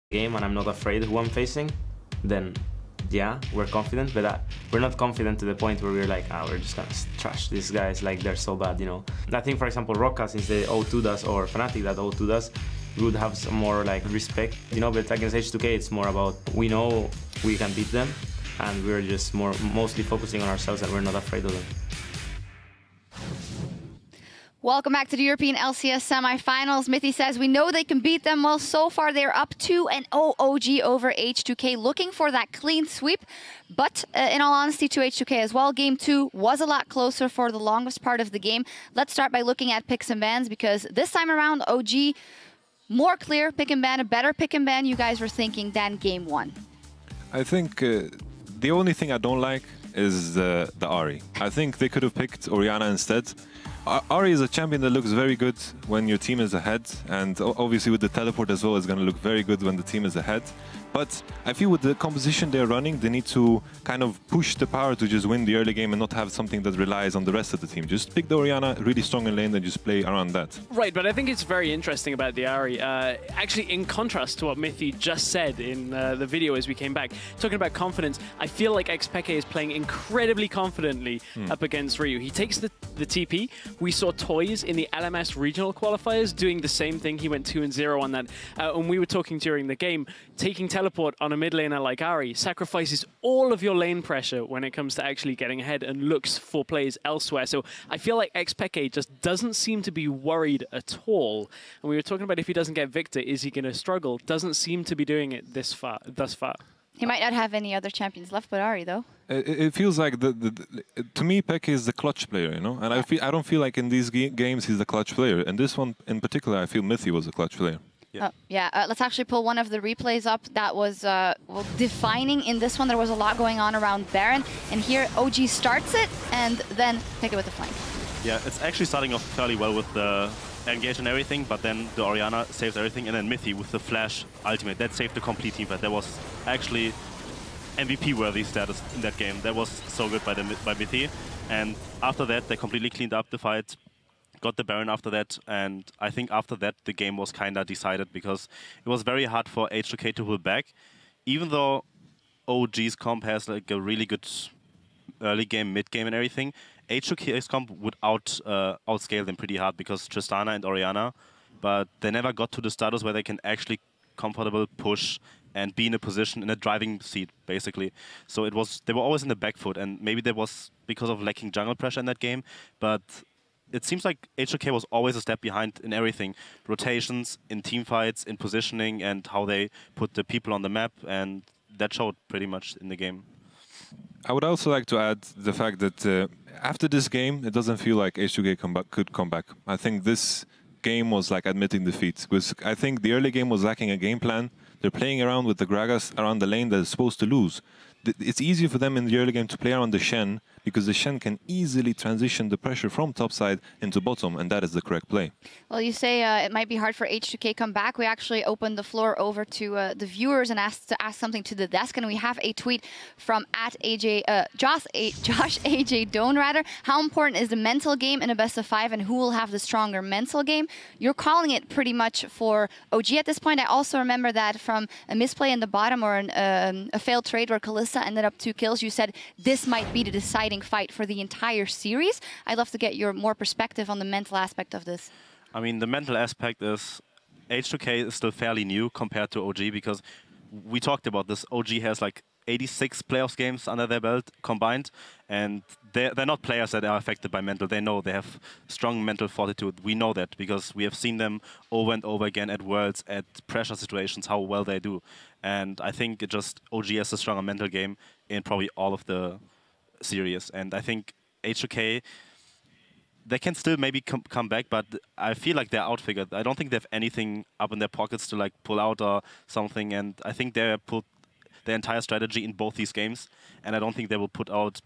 game and I'm not afraid who I'm facing, then yeah, we're confident, but we're not confident to the point where we're like, we're just gonna trash these guys, like they're so bad, you know. I think, for example, Rocka, since the O2 does, or Fnatic that O2 does, we would have some more like respect, you know, but against H2k it's more about, we know we can beat them, and we're just mostly focusing on ourselves and we're not afraid of them. Welcome back to the European LCS semifinals. Mithy says we know they can beat them. Well, so far they're up 2-0 OG over H2k, looking for that clean sweep. But in all honesty, to H2k as well, Game 2 was a lot closer for the longest part of the game. Let's start by looking at picks and bans, because this time around, OG, more clear pick and ban, a better pick and ban you guys were thinking than Game 1. I think the only thing I don't like is the Ahri. I think they could have picked Oriana instead. Ahri is a champion that looks very good when your team is ahead, and obviously with the teleport as well, it's going to look very good when the team is ahead. But I feel with the composition they're running, they need to kind of push the power to just win the early game and not have something that relies on the rest of the team. Just pick the Oriana really strong in lane and just play around that. Right, but I think it's very interesting about the Ahri. Actually, in contrast to what Mithy just said in the video as we came back, talking about confidence, I feel like H2k is playing incredibly confidently up against Ryu. He takes the TP. We saw Toys in the LMS regional qualifiers doing the same thing. He went 2-0 on that. And we were talking during the game, taking teleport on a mid laner like Ahri sacrifices all of your lane pressure when it comes to actually getting ahead and looks for plays elsewhere. So I feel like H2k just doesn't seem to be worried at all. And we were talking about if he doesn't get Victor, is he going to struggle? Doesn't seem to be doing it thus far. He might not have any other champions left but Ahri, though. It feels like to me, Peke is the clutch player, you know, and I don't feel like in these games he's the clutch player. And this one in particular, I feel Mithy was a clutch player. Let's actually pull one of the replays up that was well, defining in this one. There was a lot going on around Baron, and here OG starts it and then pick it with the flank. Yeah, it's actually starting off fairly well with the engage and everything, but then the Oriana saves everything, and then Mithy with the flash ultimate that saved the complete team fight. That was actually MVP-worthy status in that game. That was so good by Mithy, and after that they completely cleaned up the fight. Got the Baron after that, and I think after that the game was kind of decided, because it was very hard for H2k to pull back. Even though OG's comp has like a really good early game, mid game and everything, H2k's comp would outscale them pretty hard, because Tristana and Oriana, but they never got to the status where they can actually comfortable push and be in a position, in a driving seat, basically. So they were always in the back foot, and maybe that was because of lacking jungle pressure in that game, but it seems like H2k was always a step behind in everything. Rotations, in team fights, in positioning, and how they put the people on the map, and that showed pretty much in the game. I would also like to add the fact that after this game, it doesn't feel like H2k could come back. I think this game was like admitting defeat, because I think the early game was lacking a game plan. They're playing around with the Gragas around the lane that is supposed to lose. It's easier for them in the early game to play around the Shen, because the Shen can easily transition the pressure from top side into bottom, and that is the correct play. Well, you say it might be hard for H2k come back. We actually opened the floor over to the viewers and asked to ask something to the desk, and we have a tweet from Josh AJ Doan rather. How important is the mental game in a best of 5, and who will have the stronger mental game? You're calling it pretty much for OG at this point. I also remember that from a misplay in the bottom, or a failed trade where Kalista ended up 2 kills, you said this might be the deciding fight for the entire series. I'd love to get your more perspective on the mental aspect of this. I mean, the mental aspect is H2k is still fairly new compared to OG, because we talked about this. OG has like 86 playoffs games under their belt combined, and they're not players that are affected by mental. They know they have strong mental fortitude. We know that because we have seen them over and over again at Worlds, at pressure situations, how well they do. And I think it just OG has a stronger mental game in probably all of the series. And I think H2k, they can still maybe come back, but I feel like they're outfigured. I don't think they have anything up in their pockets to like pull out or something. And I think they put their entire strategy in both these games, and I don't think they will put out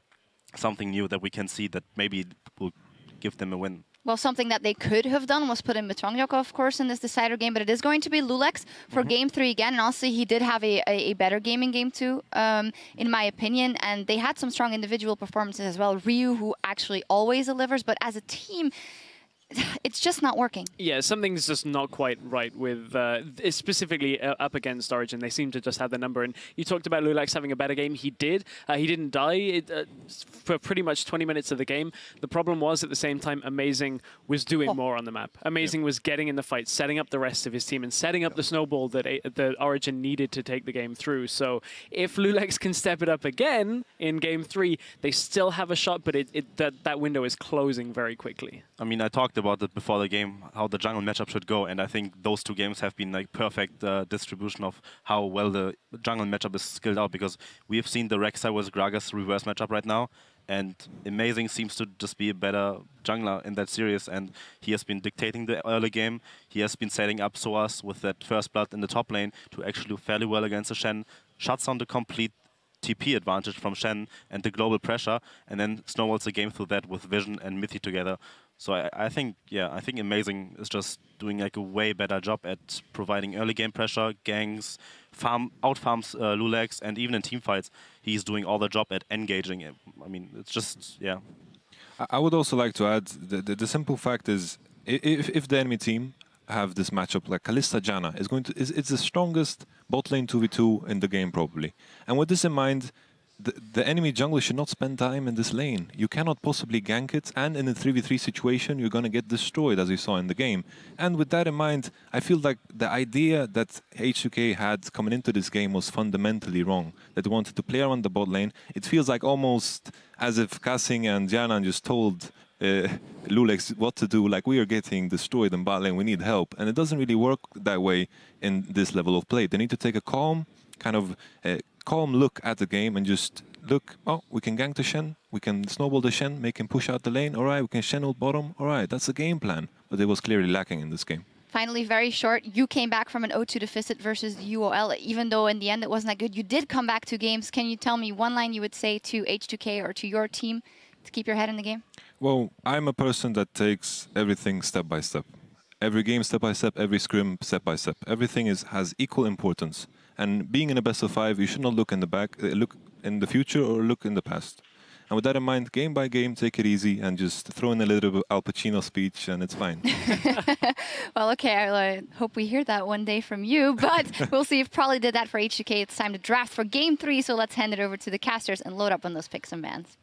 something new that we can see that maybe will give them a win. Well, something that they could have done was put in Metrongyok, of course, in this decider game, but it is going to be Lulex for Game 3 again. And also, he did have a better game in Game 2, in my opinion. And they had some strong individual performances as well. Ryu, who actually always delivers, but as a team, it's just not working. Yeah, something's just not quite right with, specifically up against Origen. They seem to just have the number. And you talked about Lulax having a better game. He did. He didn't die for pretty much 20 minutes of the game. The problem was, at the same time, Amazing was doing more on the map. Amazing was getting in the fight, setting up the rest of his team, and setting up the snowball that Origen needed to take the game through. So if Lulax can step it up again in Game 3, they still have a shot, but that window is closing very quickly. I mean, I talked about it before the game, how the jungle matchup should go, and I think those two games have been like perfect distribution of how well the jungle matchup is skilled out, because we have seen the Rek'Sai vs Gragas reverse matchup right now, and Amazing seems to just be a better jungler in that series, and he has been dictating the early game. He has been setting up Soaz with that first blood in the top lane to actually do fairly well against the Shen, shuts down the complete TP advantage from Shen and the global pressure, and then snowballs the game through that with Vision and Mithy together. So I think Amazing is just doing like a way better job at providing early game pressure, ganks, out-farms Lulax, and even in team fights, he's doing all the job at engaging. I mean, it's just, yeah. I would also like to add, the simple fact is, if the enemy team have this matchup like Kalista Janna it's the strongest bot lane 2v2 in the game probably. And with this in mind, the enemy jungler should not spend time in this lane. You cannot possibly gank it, and in a 3v3 situation you're gonna get destroyed, as you saw in the game. And with that in mind, I feel like the idea that H2k had coming into this game was fundamentally wrong. That they wanted to play around the bot lane. It feels like almost as if Kassing and Janna just told Lulax what to do, like we are getting destroyed in bot lane, we need help. And it doesn't really work that way in this level of play. They need to take a calm, calm look at the game and just look, oh, we can gank the Shen, we can snowball the Shen, make him push out the lane, alright, we can Shen ult bottom, alright, that's the game plan. But it was clearly lacking in this game. Finally, very short, you came back from an 0-2 deficit versus UOL, even though in the end it wasn't that good. You did come back 2 games. Can you tell me one line you would say to H2k or to your team to keep your head in the game? Well, I'm a person that takes everything step by step. Every game step by step, every scrim step by step. Everything has equal importance. And being in a best of 5, you should not look in the back, look in the future or look in the past. And with that in mind, game by game, take it easy and just throw in a little bit of Al Pacino speech and it's fine. Well, okay, I hope we hear that one day from you, but we'll see if Probably did that for H2k. It's time to draft for Game 3, so let's hand it over to the casters and load up on those picks and bans.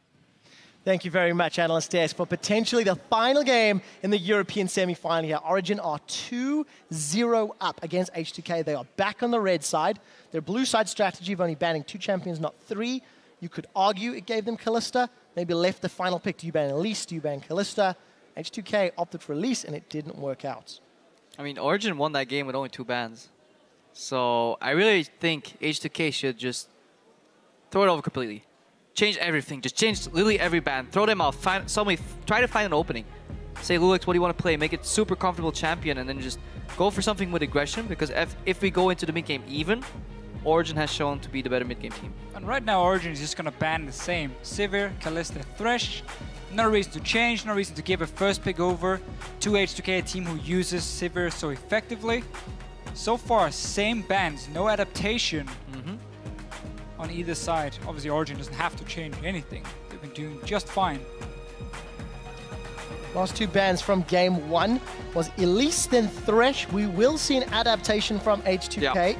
Thank you very much, Analyst Desk, for potentially the final game in the European semi-final here. Origen are 2-0 up against H2k. They are back on the red side. Their blue side strategy of only banning 2 champions, not 3. You could argue it gave them Kalista. Maybe left the final pick. Do you ban Elise? Do you ban Kalista? H2k opted for Elise, and it didn't work out. I mean, Origen won that game with only 2 bans. So I really think H2k should just throw it over completely. Change everything. Just change literally every ban. Throw them out. Try to find an opening. Say, Lulax, what do you want to play? Make it super comfortable champion, and then just go for something with aggression. Because if we go into the mid game even, Origen has shown to be the better mid game team. And right now, Origen is just gonna ban the same: Sivir, Kalista, Thresh. No reason to change. No reason to give a first pick over to H2k, a team who uses Sivir so effectively. So far, same bans, no adaptation. On either side. Obviously, Origen doesn't have to change anything. They've been doing just fine. Last 2 bans from Game 1 was Elise, then Thresh. We will see an adaptation from H2k.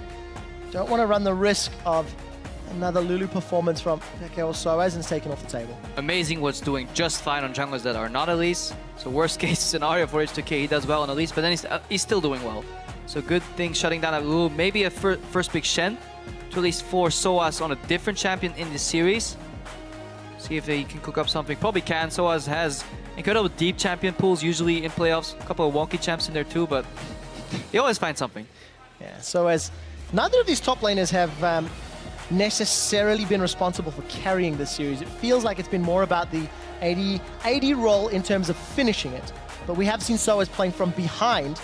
Don't want to run the risk of another Lulu performance from Peke or Soaz, and it's taken off the table. Amazing was doing just fine on junglers that are not Elise. So worst case scenario for H2k, he does well on Elise, but then he's still doing well. So good thing shutting down that Lulu. Maybe a first pick Shen to at least force Soaz on a different champion in this series. See if he can cook up something. Probably can. Soaz has incredible deep champion pools usually in playoffs. A couple of wonky champs in there too, but he always finds something. Yeah, Soaz, neither of these top laners have necessarily been responsible for carrying this series. It feels like it's been more about the AD role in terms of finishing it. But we have seen Soaz playing from behind,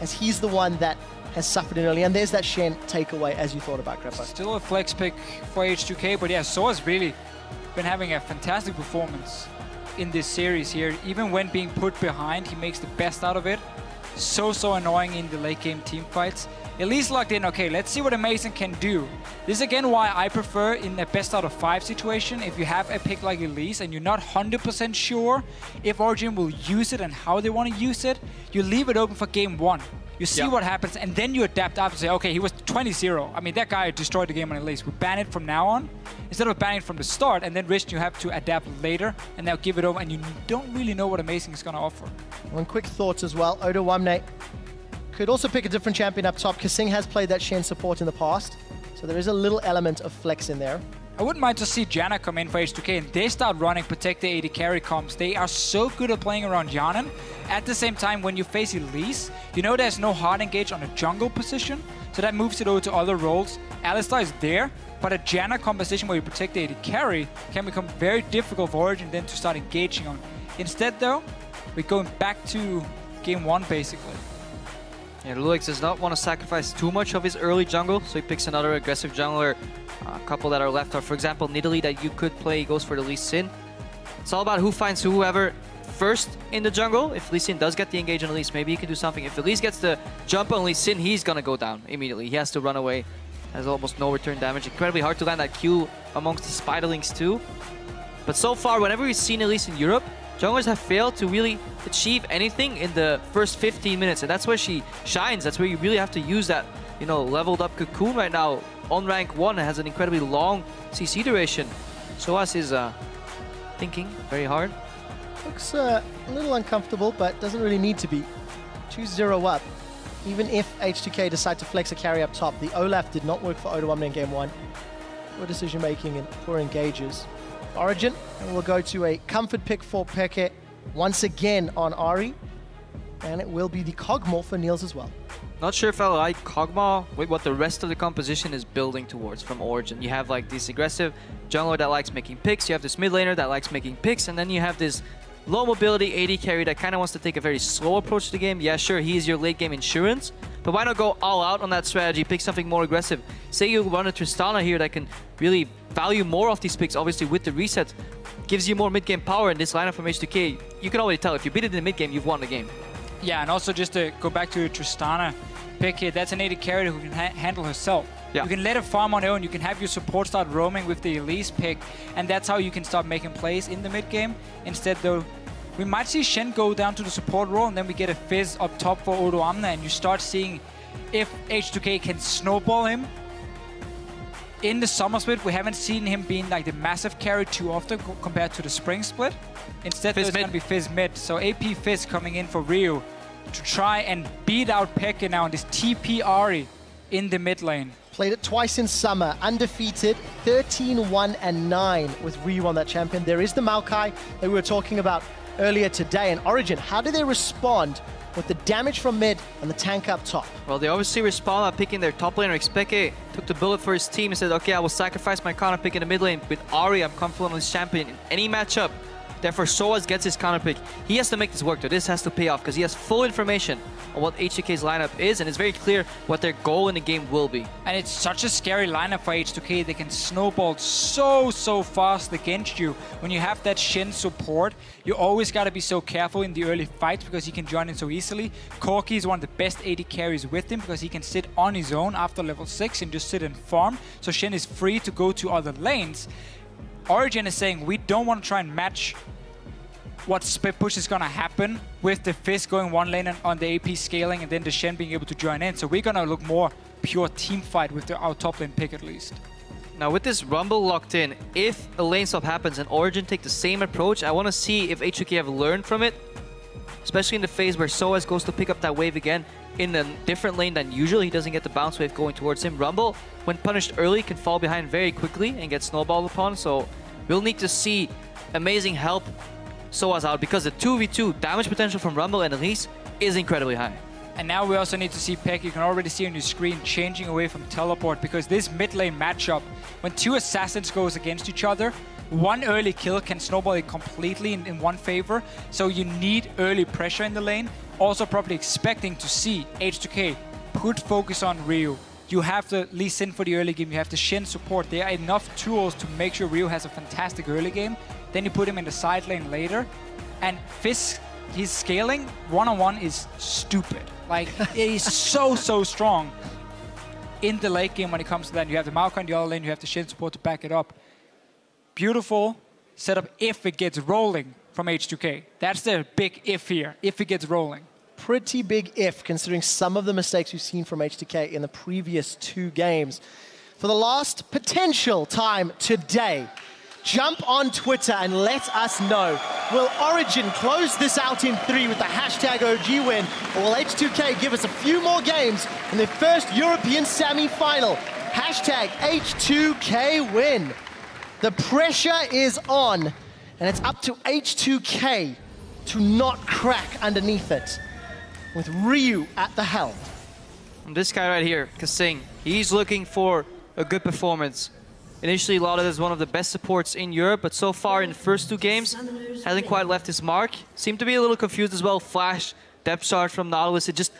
as he's the one that has suffered in early, and there's that Shen takeaway as you thought about, Greppo. Still a flex pick for H2k, but yeah, Soaz really been having a fantastic performance in this series here. Even when being put behind, he makes the best out of it. So annoying in the late game team fights. Elise locked in, okay, let's see what Amazing can do. This is again why I prefer in a best out of 5 situation, if you have a pick like Elise and you're not 100% sure if Origen will use it and how they want to use it, you leave it open for game 1. You see what happens, and then you adapt up and say, okay, he was 20-0. I mean, that guy destroyed the game on Elise. We ban it from now on, instead of banning it from the start, and then risk you have to adapt later, and now give it over, and you don't really know what Amazing is going to offer. One quick thoughts as well. Odo Wamne could also pick a different champion up top. Kasing has played that Shen support in the past, so there is a little element of flex in there. I wouldn't mind to see Janna come in for H2k and they start running Protect the AD carry comps. They are so good at playing around Yanan. At the same time, when you face Elise, you know there's no hard engage on a jungle position, so that moves it over to other roles. Alistar is there, but a Janna composition where you protect the AD carry can become very difficult for Origen then to start engaging on. Instead though, we're going back to game 1 basically. Yeah, Lulix does not want to sacrifice too much of his early jungle, so he picks another aggressive jungler. A couple that are left are, for example, Nidalee that you could play goes for the Lee Sin. It's all about who finds whoever first in the jungle. If Lee Sin does get the engage on Elise, maybe he can do something. If Elise gets the jump on Lee Sin, he's gonna go down immediately. He has to run away. Has almost no return damage. Incredibly hard to land that Q amongst the Spiderlings too. But so far, whenever we've seen Elise in Europe, junglers have failed to really achieve anything in the first 15 minutes, and that's where she shines. That's where you really have to use that, you know, leveled up Cocoon right now. On rank 1, it has an incredibly long CC duration. Soaz is thinking very hard. Looks a little uncomfortable, but doesn't really need to be. 2-0 up. Even if H2k decide to flex a carry up top, the Olaf did not work for Odo Wamne in game 1. Poor decision making and poor engages. Origen, and we'll go to a comfort pick for Peke once again on Ari. And it will be the Kog'Maw for Niels as well. Not sure if I like Kog'Maw with what the rest of the composition is building towards from Origen. You have like this aggressive jungler that likes making picks, you have this mid laner that likes making picks, and then you have this low mobility AD carry that kind of wants to take a very slow approach to the game. Yeah, sure, he is your late game insurance, but why not go all out on that strategy, pick something more aggressive? Say you run a Tristana here that can really value more of these picks, obviously with the reset, gives you more mid game power in this lineup from H2k. You can already tell, if you beat it in the mid game, you've won the game. Yeah, and also just to go back to Tristana pick here, that's an AD carry who can handle herself. Yeah. You can let her farm on her own, you can have your support start roaming with the Elise pick, and that's how you can start making plays in the mid game. Instead though, we might see Shen go down to the support role, and then we get a Fizz up top for Odo Wamne, and you start seeing if H2k can snowball him. In the summer split, we haven't seen him being like the massive carry too often compared to the spring split. Instead, there's going to be Fizz mid. So AP Fizz coming in for Ryu to try and beat out Peke now on this TP Ari in the mid lane. Played it twice in summer, undefeated, 13-1-9 with Ryu on that champion. There is the Maokai that we were talking about earlier today. And Origen, how do they respond with the damage from mid and the tank up top? Well, they obviously respond by picking their top laner. Xpeke took the bullet for his team and said, okay, I will sacrifice my counter pick in the mid lane. With Ari, I'm comfortable on this champion in any matchup. Therefore, Soaz gets his counter pick. He has to make this work, though. This has to pay off because he has full information on what H2k's lineup is, and it's very clear what their goal in the game will be. And it's such a scary lineup for H2k. They can snowball so fast against you. When you have that Shen support, you always got to be so careful in the early fights because he can join in so easily. Corki is one of the best AD carries with him because he can sit on his own after level 6 and just sit and farm. So Shen is free to go to other lanes. Origen is saying we don't want to try and match what split push is going to happen with the Fizz going one lane and on the AP scaling and then the Shen being able to join in. So we're going to look more pure team fight with our top lane pick at least. Now with this Rumble locked in, if a lane swap happens and Origen take the same approach, I want to see if H2k have learned from it. Especially in the phase where Soaz goes to pick up that wave again in a different lane than usual. He doesn't get the bounce wave going towards him. Rumble, when punished early, can fall behind very quickly and get snowballed upon. So we'll need to see Amazing help Soaz out because the 2v2 damage potential from Rumble and Elise is incredibly high. And now we also need to see Peke. You can already see on your screen changing away from teleport because this mid lane matchup, when two assassins goes against each other, one early kill can snowball it completely in one favor. So you need early pressure in the lane. Also probably expecting to see H2k put focus on Ryu. You have the Lee Sin for the early game. You have the Shen support. There are enough tools to make sure Ryu has a fantastic early game. Then you put him in the side lane later. And Fizz, his scaling one-on-one is stupid. Like, he's so strong. in the late game when it comes to that. You have the Maokai in the other lane, you have the Shin support to back it up. Beautiful setup if it gets rolling from H2k. That's the big if here, if it gets rolling. Pretty big if, considering some of the mistakes we've seen from H2k in the previous 2 games. For the last potential time today, jump on Twitter and let us know. Will Origen close this out in 3 with the hashtag OG win, or will H2k give us a few more games in their first European semi-final? Hashtag H2k win. The pressure is on, and it's up to H2k to not crack underneath it, with Ryu at the helm. And this guy right here, Kasing, he's looking for a good performance. Initially lauded as one of the best supports in Europe, but so far in the first 2 games, hasn't quite left his mark. Seemed to be a little confused as well. Flash, depth charge from Nautilus, it just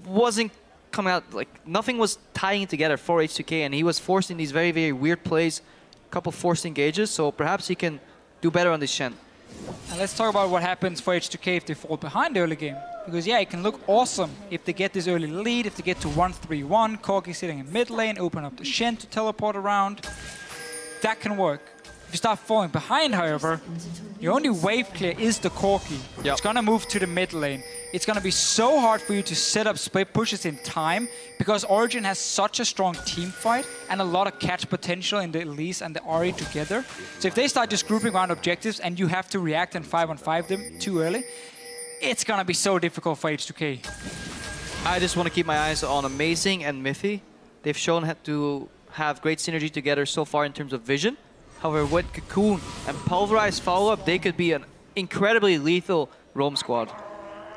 wasn't coming out, like nothing was tying it together for H2k, and he was forced in these very, very weird plays, a couple forced engages, so perhaps he can do better on this Shen. And let's talk about what happens for H2k if they fall behind early game. Because yeah, it can look awesome if they get this early lead, if they get to 1-3-1, Corki sitting in mid lane, open up the Shen to teleport around. That can work. If you start falling behind, however, your only wave clear is the Corki. Yep. It's gonna move to the mid lane. It's gonna be so hard for you to set up split pushes in time because Origen has such a strong team fight and a lot of catch potential in the Elise and the Ahri together. So if they start just grouping around objectives and you have to react and 5-on-5 them too early, it's gonna be so difficult for H2k. I just want to keep my eyes on Amazing and Mithy. They've shown to have great synergy together so far in terms of vision. However, with Cocoon and Pulverize follow-up, they could be an incredibly lethal roam squad.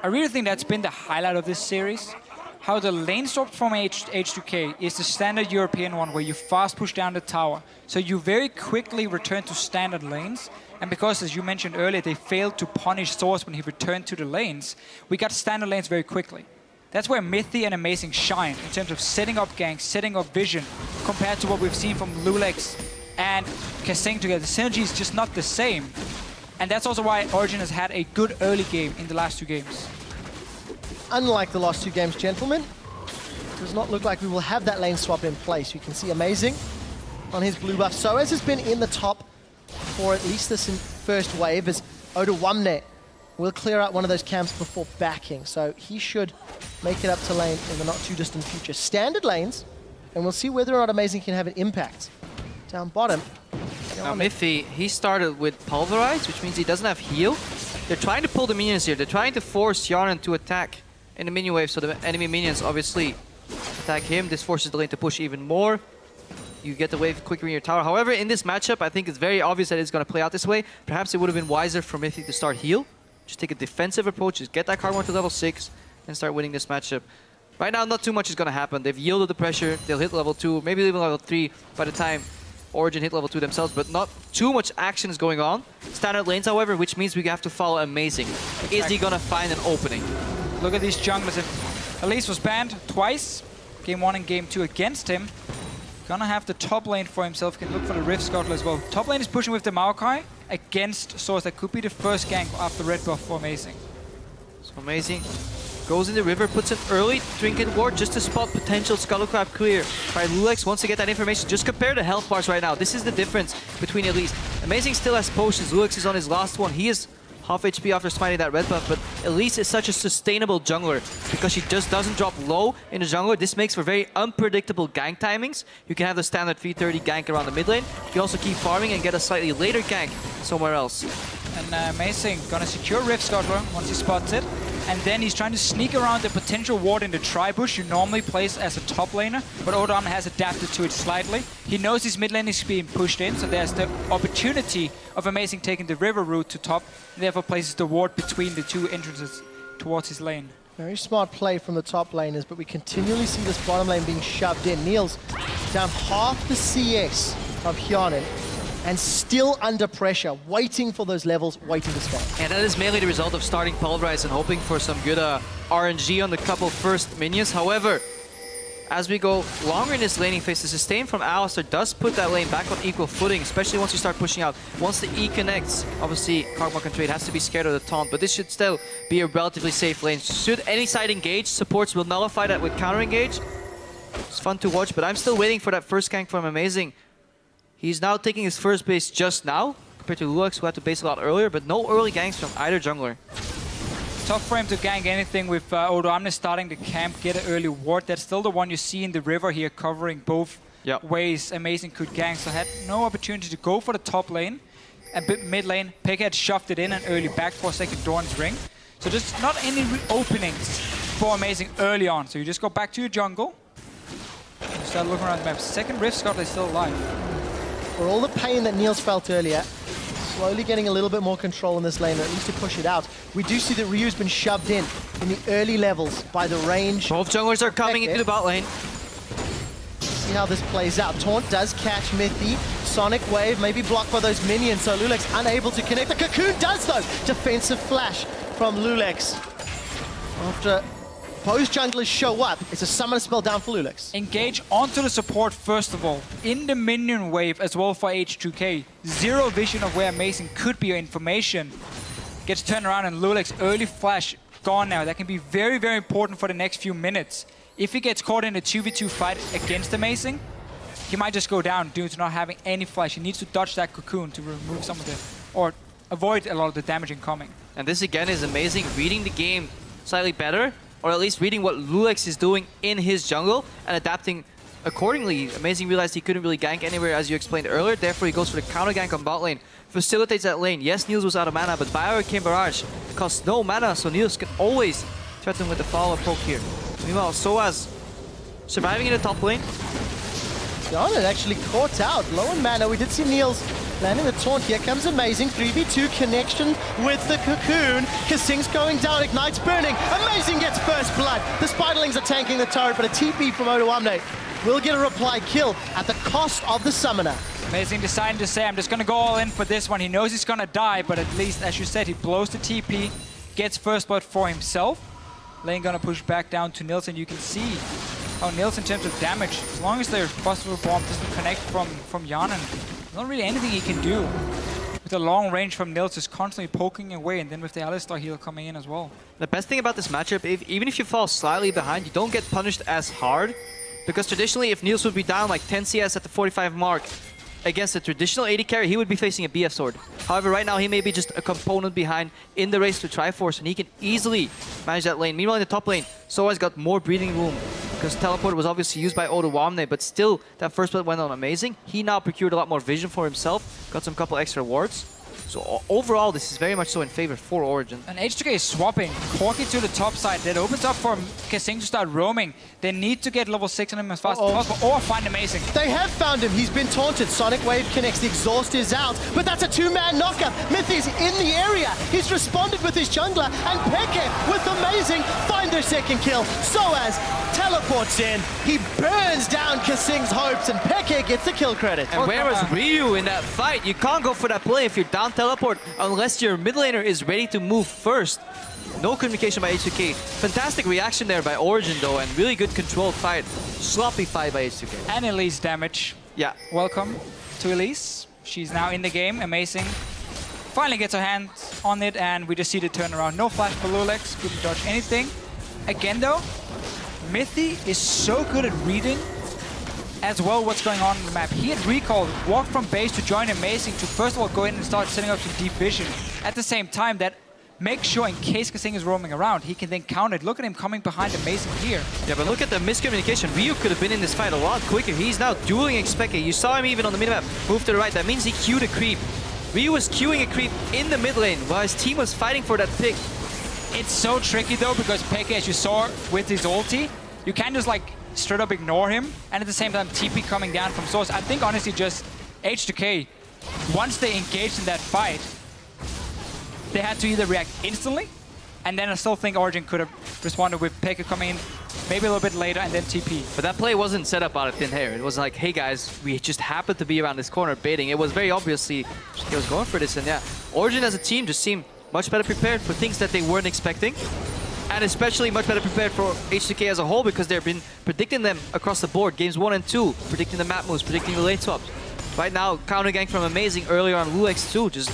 I really think that's been the highlight of this series. How the lane swap from H2k is the standard European one where you fast push down the tower. So you very quickly return to standard lanes. And because, as you mentioned earlier, they failed to punish Source when he returned to the lanes, we got standard lanes very quickly. That's where Mithy and Amazing shine in terms of setting up ganks, setting up vision, compared to what we've seen from Lulex and Kasing together. The synergy is just not the same. And that's also why Origen has had a good early game in the last 2 games. Unlike the last 2 games, gentlemen, it does not look like we will have that lane swap in place. You can see Amazing on his blue buff. Soaz has been in the top for at least this first wave, as Odawamne will clear out one of those camps before backing. So he should make it up to lane in the not too distant future. Standard lanes, and we'll see whether or not Amazing can have an impact. Down bottom. Now Mithy, he started with Pulverize, which means he doesn't have heal. They're trying to pull the minions here. They're trying to force Yarnan to attack in the minion wave, so the enemy minions obviously attack him. This forces the lane to push even more. You get the wave quicker in your tower. However, in this matchup, I think it's very obvious that it's going to play out this way. Perhaps it would have been wiser for Mithy to start heal. Just take a defensive approach, just get that Karma to level 6, and start winning this matchup. Right now, not too much is going to happen. They've yielded the pressure. They'll hit level 2, maybe even level 3 by the time Origen hit level 2 themselves, but not too much action is going on. Standard lanes, however, which means we have to follow Amazing. Exactly. Is he going to find an opening? Look at these junglers. If Elise was banned twice, game 1 and game 2 against him, gonna have the top lane for himself, can look for the Rift Scuttle as well. Top lane is pushing with the Maokai against Source. That could be the first gank after red buff for Amazing. So Amazing goes in the river, puts an early Trinket Ward just to spot potential Scuttle Crab clear by Lulex. Wants to get that information. Just compare the health bars right now. This is the difference between Elise. Amazing still has potions. Lulex is on his last one. He is half HP after smiting that red buff, but Elise is such a sustainable jungler because she just doesn't drop low in the jungler. This makes for very unpredictable gank timings. You can have the standard 330 gank around the mid lane. You can also keep farming and get a slightly later gank somewhere else. And Amazing gonna secure Rift Scuttler once he spots it. And then he's trying to sneak around the potential ward in the tri-bush you normally place as a top laner, but Odam has adapted to it slightly. He knows his mid lane is being pushed in, so there's the opportunity of Amazing taking the river route to top, and therefore places the ward between the 2 entrances towards his lane. Very smart play from the top laners, but we continually see this bottom lane being shoved in. Niels down half the CS of Hyanin, and still under pressure, waiting for those levels, waiting to spot. And that is mainly the result of starting Pulverize and hoping for some good RNG on the couple first minions. However, as we go longer in this laning phase, the sustain from Alistar does put that lane back on equal footing, especially once you start pushing out. Once the E connects, obviously Karma and Trade has to be scared of the taunt, but this should still be a relatively safe lane. Should any side engage, supports will nullify that with counter engage. It's fun to watch, but I'm still waiting for that first gank from Amazing. He's now taking his first base just now, compared to Lulex, who had to base a lot earlier, but no early ganks from either jungler. Tough for him to gank anything with Odoamne starting the camp, get an early ward. That's still the one you see in the river here, covering both ways Amazing could gank. So had no opportunity to go for the top lane. And mid lane, Pekka had shoved it in and early back for a second Doran's ring. So just not any openings for Amazing early on. So you just go back to your jungle. You start looking around the map. Second Rift Scott is still alive. For all the pain that Niels felt earlier, slowly getting a little bit more control in this lane, or at least to push it out. We do see that Ryu's been shoved in the early levels by the range. Both junglers are coming into the bot lane. See how this plays out. Taunt does catch Mithy. Sonic Wave maybe blocked by those minions, so Lulex unable to connect. The Cocoon does though! Defensive flash from Lulex. After both junglers show up, it's a summon spell down for Lulex. Engage onto the support first of all, in the minion wave as well for H2k. Zero vision of where Amazing could be or information. Gets turned around and Lulex early flash gone now. That can be very, very important for the next few minutes. If he gets caught in a 2v2 fight against Amazing, he might just go down due to not having any flash. He needs to dodge that Cocoon to remove some of the, or avoid a lot of the damage incoming. And this again is Amazing reading the game slightly better, or at least reading what Lulex is doing in his jungle and adapting accordingly. Amazing realized he couldn't really gank anywhere as you explained earlier, therefore he goes for the counter gank on bot lane. Facilitates that lane. Yes, Niels was out of mana, but by Hurricane Barrage costs no mana, so Niels can always threaten with the follow-up poke here. Meanwhile, Soaz surviving in the top lane. Jan actually caught out. Low on mana. We did see Niels landing the taunt. Here comes Amazing. 3v2 connection with the Cocoon. Kasing's going down. Ignite's burning. Amazing gets first blood. The Spiderlings are tanking the turret, but a TP from Odoamne will get a reply kill at the cost of the Summoner. Amazing deciding to say, I'm just going to go all in for this one. He knows he's going to die, but at least, as you said, he blows the TP, gets first blood for himself. Lane going to push back down to Niels, and you can see how Niels, in terms of damage, as long as their possible bomb doesn't connect from Yanan, there's not really anything he can do. With the long range from Niels, just constantly poking away, and then with the Alistar heal coming in as well. The best thing about this matchup, even if you fall slightly behind, you don't get punished as hard. Because traditionally, if Niels would be down like 10 CS at the 45 mark against a traditional AD carry, he would be facing a BF sword. However, right now, he may be just a component behind in the race to Triforce, and he can easily manage that lane. Meanwhile, in the top lane, Soa's got more breathing room, because Teleport was obviously used by Odoamne, but still, that first blood went on Amazing. He now procured a lot more vision for himself, got some couple extra wards. So overall, this is very much so in favor for Origen. And H2k is swapping Corki to the top side. That opens up for Kasing to start roaming. They need to get level 6 on him as fast as possible, or find Amazing. They have found him. He's been taunted. Sonic Wave connects. The exhaust is out. But that's a two-man knockup. Mythy's in the area. He's responded with his jungler. And Peke, with Amazing, find their second kill. Soaz teleports in. He burns down Kasing's hopes, and Peke gets the kill credit. And where was Ryu in that fight? You can't go for that play if you're down teleport unless your mid laner is ready to move first. No communication by H2k. Fantastic reaction there by Origen though, and really good controlled fight. Sloppy fight by H2k. And Elise damage. Yeah. Welcome to Elise. She's now in the game. Amazing. Finally gets her hands on it, and we just see the turnaround. No flash for Lulex. Couldn't dodge anything. Again though, Mithy is so good at reading as well what's going on the map. He had recalled, walked from base to join Amazing to first of all go in and start setting up some deep vision. At the same time, that makes sure in case Kasing is roaming around, he can then counter it. Look at him coming behind Amazing here. Yeah, but look at the miscommunication. Ryu could have been in this fight a lot quicker. He's now dueling Expecke. You saw him even on the minimap move to the right. That means he queued a creep. Ryu was queuing a creep in the mid lane while his team was fighting for that pick. It's so tricky though, because Peke, as you saw with his ulti, you can just like straight up ignore him, and at the same time TP coming down from source. I think honestly just H2k, once they engaged in that fight, they had to either react instantly, and then I still think Origen could have responded with Peke coming in maybe a little bit later and then TP. But that play wasn't set up out of thin air. It was like, hey guys, we just happened to be around this corner baiting. It was very obviously he was going for this, and yeah, Origen as a team just seemed much better prepared for things that they weren't expecting. And especially much better prepared for H2k as a whole, because they've been predicting them across the board. Games 1 and 2, predicting the map moves, predicting the lane swaps. Right now, counter gank from Amazing earlier on Lulex too. Just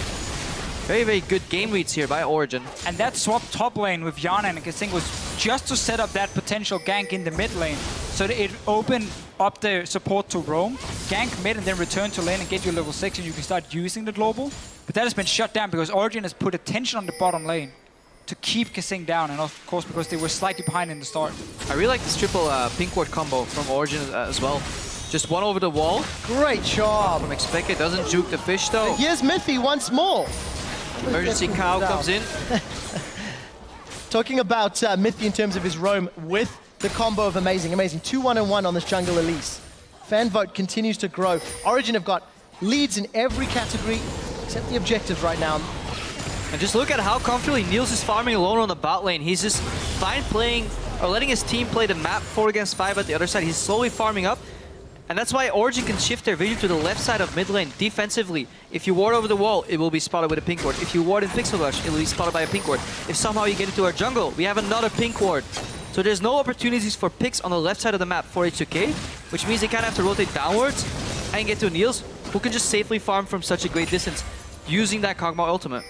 very, very good game reads here by Origen. And that swap top lane with Yana and Kasing was just to set up that potential gank in the mid lane. So So it opened up the support to roam, gank mid, and then return to lane and get your level 6, and you can start using the global. But that has been shut down because Origen has put attention on the bottom lane to keep Kasing down, and of course because they were slightly behind in the start. I really like this triple pink ward combo from Origen as well. Just one over the wall. Great job. From XPK, doesn't juke the fish though. And here's Mithy once more. Emergency cow comes in. Talking about Mithy in terms of his roam with the combo of Amazing. 2-1-1 on this jungle Elise. Fan vote continues to grow. Origen have got leads in every category except the objectives right now. And just look at how comfortably Niels is farming alone on the bot lane. He's just fine playing, or letting his team play the map 4 against 5 at the other side. He's slowly farming up. And that's why Origen can shift their vision to the left side of mid lane defensively. If you ward over the wall, it will be spotted with a pink ward. If you ward in Pixel Rush, it will be spotted by a pink ward. If somehow you get into our jungle, we have another pink ward. So there's no opportunities for picks on the left side of the map for H2k, which means they kind of have to rotate downwards and get to Niels, who can just safely farm from such a great distance using that Kog'Maw ultimate.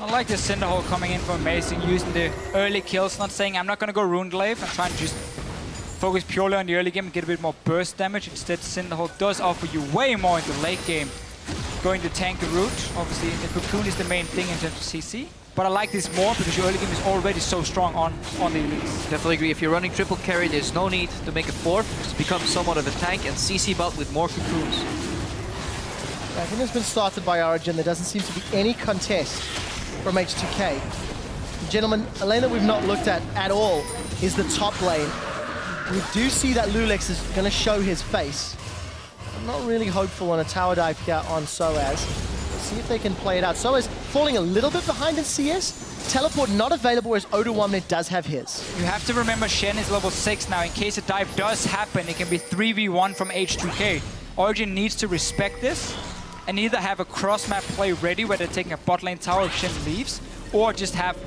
I like the Cinderhole coming in for Amazing, using the early kills, not saying I'm not going to go Rune Glaive and trying to just focus purely on the early game and get a bit more burst damage. Instead, Cinderhole does offer you way more in the late game. Going the tanker route, obviously the Cocoon is the main thing in terms of CC. But I like this more because your early game is already so strong on the elites. Definitely agree. If you're running triple carry, there's no need to make a fourth. Just become somewhat of a tank and CC bot with more Cocoons. Yeah, I think it's been started by Origen. There doesn't seem to be any contest from H2k. Gentlemen, a lane that we've not looked at all is the top lane. We do see that Lulex is going to show his face. I'm not really hopeful on a tower dive here on Soaz. Let's see if they can play it out. Soaz falling a little bit behind in CS. Teleport not available, whereas Oduwamne does have his. You have to remember Shen is level 6 now. In case a dive does happen, it can be 3v1 from H2k. Origen needs to respect this and either have a cross-map play ready where they're taking a bot lane tower if Shen leaves, or just have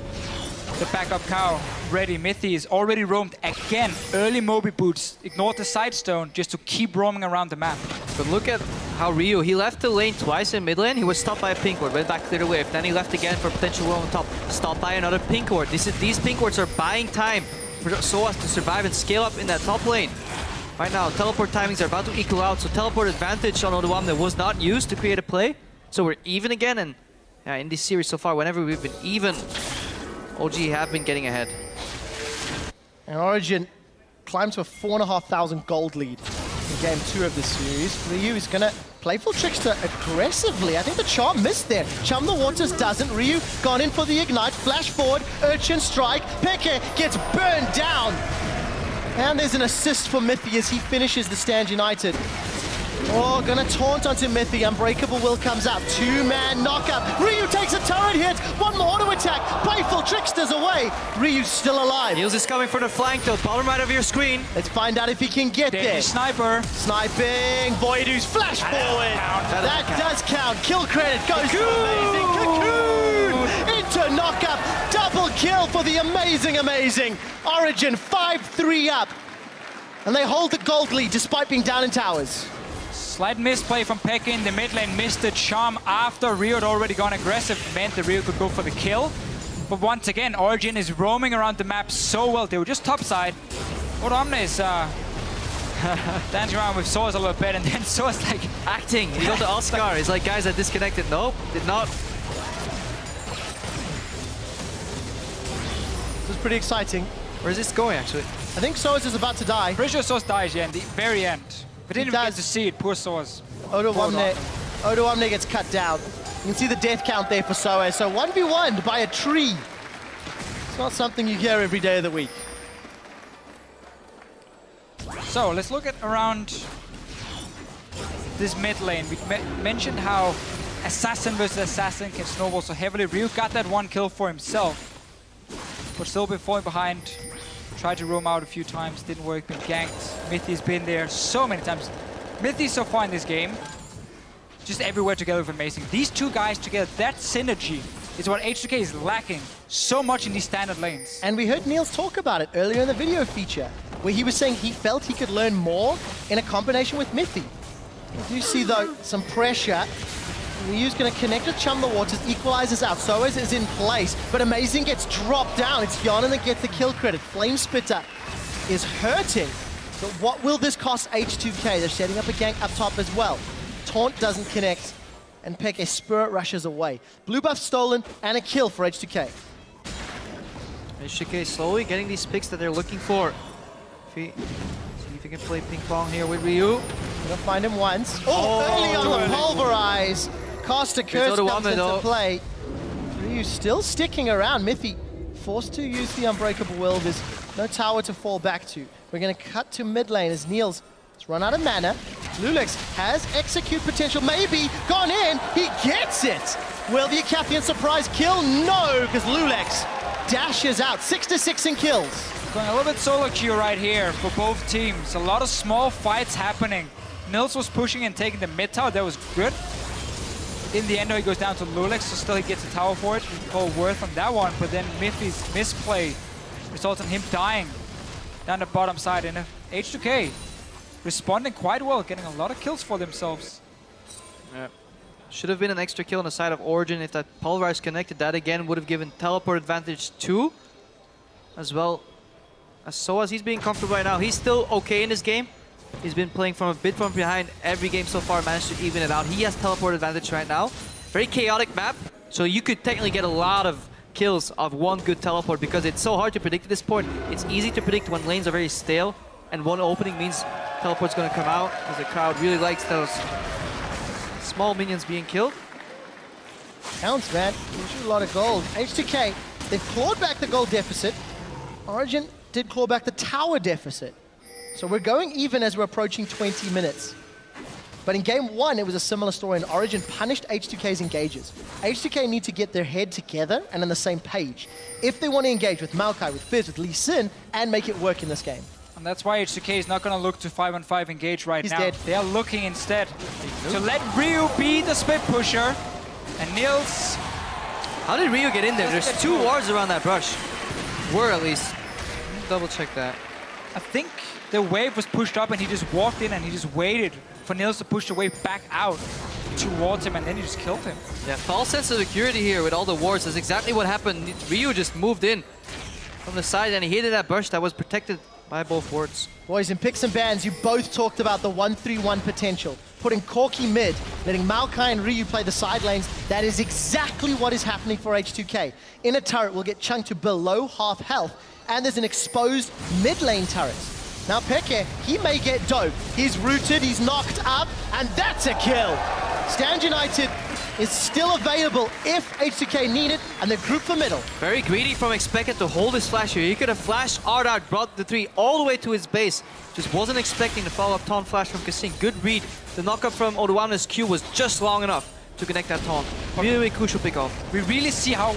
the backup cow ready. Mithy is already roamed again. Early Moby boots, ignored the side stone just to keep roaming around the map. But look at how Ryu, he left the lane twice in mid lane. He was stopped by a pink ward, went back clear the wave. Then he left again for potential roam on top. Stopped by another pink ward. These pink wards are buying time for Soaz to survive and scale up in that top lane. Right now, teleport timings are about to equal out, so teleport advantage on Oduwamne was not used to create a play. So we're even again, and yeah, in this series so far, whenever we've been even, OG have been getting ahead. And Origen climbed to a 4,500 gold lead in game 2 of this series. Ryu is going to playful Trickster aggressively. I think the Charm missed there. Chum the Waters doesn't. Ryu gone in for the Ignite. Flash forward. Urchin strike. Peke gets burned down. And there's an assist for Mithy as he finishes the Stand United. Oh, gonna taunt onto Mithy. Unbreakable Will comes out. 2-man knockup. Ryu takes a turret hit. One more auto attack. Playful Trickster's away. Ryu's still alive. Niels is coming for the flank though. Bottom right of your screen. Let's find out if he can get there. Sniper. Sniping. Voidu's flash forward. That does count. Kill credit goes to Amazing. Cocoon into knockup. Double kill for the Amazing. Origen 5-3 up. And they hold the gold lead despite being down in towers. Slight misplay from Pekka in the mid lane, missed the Charm after Ryu had already gone aggressive, meant that Ryu could go for the kill. But once again, Origen is roaming around the map so well. They were just topside. Oduwamne is dancing around with Soaz a little bit, and then Soaz like acting. He got the Oscar. He's like, guys, I disconnected. Nope, did not. This is pretty exciting. Where's this going, actually? I think Soaz is about to die. Pretty sure Soaz dies, yeah, in the very end. We didn't even get to see it, poor Soaz. Oduwamne gets cut down. You can see the death count there for Soaz. So 1v1 by a tree. It's not something you hear every day of the week. So let's look at around this mid lane. We mentioned how assassin versus assassin can snowball so heavily. Ryu got that one kill for himself, but still been falling behind. Tried to roam out a few times, didn't work, been ganked. Mithy's been there so many times. Mithy so far in this game, just everywhere together with Amazing. These two guys together, that synergy is what H2k is lacking so much in these standard lanes. And we heard Niels talk about it earlier in the video feature, where he was saying he felt he could learn more in a combination with Mithy. You do see, though, some pressure. Ryu's going to connect with Chum the Waters, equalizes out. Soaz is in place, but Amazing gets dropped down. It's Yana that gets the kill credit. Flame Spitter is hurting. But what will this cost H2k? They're setting up a gank up top as well. Taunt doesn't connect, and Peke Spirit rushes away. Blue buff stolen, and a kill for H2k. H2k slowly getting these picks that they're looking for. See if he can play ping pong here with Ryu. Gonna find him once. Oh, early on the pulverize. Costa Curse comes into play. Ryu still sticking around. Miffy forced to use the Unbreakable Will. There's no tower to fall back to. We're gonna cut to mid lane as Niels has run out of mana. Lulex has execute potential, maybe gone in. He gets it. Will the Acathian surprise kill? No, because Lulex dashes out. 6-6 in kills. Going a little bit solo queue right here for both teams. A lot of small fights happening. Nils was pushing and taking the mid tower. That was good. In the end, though, he goes down to Lulex, so still he gets a tower for it. We call worth on that one, but then Miffy's misplay results in him dying down the bottom side. And H2k responding quite well, getting a lot of kills for themselves. Yeah. Should have been an extra kill on the side of Origen if that pulverize connected. That again would have given teleport advantage too, as well as Soaz. He's being comfortable right now. He's still okay in this game. He's been playing from a bit from behind every game so far, managed to even it out. He has teleport advantage right now. Very chaotic map, so you could technically get a lot of kills of one good teleport because it's so hard to predict at this point. It's easy to predict when lanes are very stale, and one opening means teleport's gonna come out, because the crowd really likes those small minions being killed. Counts, man. Gives you a lot of gold. H2k, they've clawed back the gold deficit. Origen did claw back the tower deficit. So we're going even as we're approaching 20 minutes. But in game one, it was a similar story, and Origen punished H2k's engages. H2k need to get their head together and on the same page if they want to engage with Maokai, with Fizz, with Lee Sin, and make it work in this game. And that's why H2k is not going to look to 5-on-5 engage right now. He's dead. They are looking instead to let Ryu be the split pusher. And Niels... How did Ryu get in there? There's two wards around that brush. Were at least. Double check that. I think the wave was pushed up and he just walked in and he just waited for Niels to push the wave back out towards him, and then he just killed him. Yeah, false sense of security here with all the wards. That's exactly what happened. Ryu just moved in from the side and he hit that brush that was protected by both wards. Boys, in picks and bans, you both talked about the 1-3-1 potential. Putting Corki mid, letting Maokai and Ryu play the side lanes. That is exactly what is happening for H2k. In a turret will get chunked to below half health, and there's an exposed mid lane turret. Now Peke, he may get dope. He's rooted, he's knocked up, and that's a kill. Stand United is still available if H2k need it, and they're grouped for middle. Very greedy from Expected to hold his flash here. He could have flashed Ardart, brought the 3 all the way to his base. Just wasn't expecting the follow-up taunt flash from Kassin. Good read. The knockup from Odoamne's Q was just long enough to connect that taunt. Really, really crucial pick off. We really see how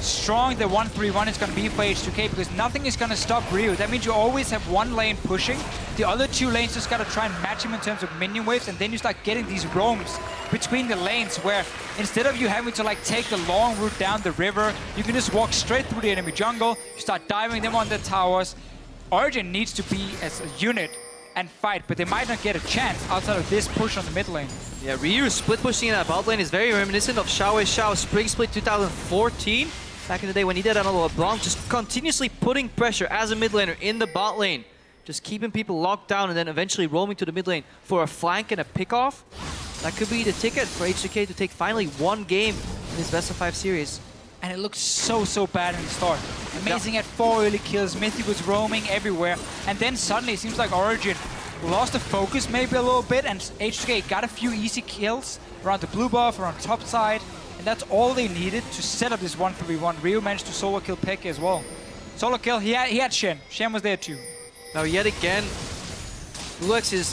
strong the 1-3-1 is going to be for H2k, because nothing is going to stop Ryu. That means you always have one lane pushing. The other two lanes just got to try and match him in terms of minion waves, and then you start getting these roams between the lanes where instead of you having to like take the long route down the river, you can just walk straight through the enemy jungle. You start diving them on the towers. Origen needs to be as a unit and fight, but they might not get a chance outside of this push on the mid lane. Yeah, Ryu split pushing in that bot lane is very reminiscent of Xiao Xiao Spring Split 2014. Back in the day when he did on LeBlanc, just continuously putting pressure as a mid laner in the bot lane. Just keeping people locked down and then eventually roaming to the mid lane for a flank and a pick-off. That could be the ticket for H2k to take finally one game in this best of 5 series. And it looked so bad in the start. Amazing at 4 early kills, Mithy was roaming everywhere, and then suddenly it seems like Origen lost the focus maybe a little bit, and H2k got a few easy kills around the blue buff, around the top side, and that's all they needed to set up this 1-3-1. Ryu managed to solo kill Peke as well. Solo kill, he had Shen. Shen was there too. Now yet again, Lulex is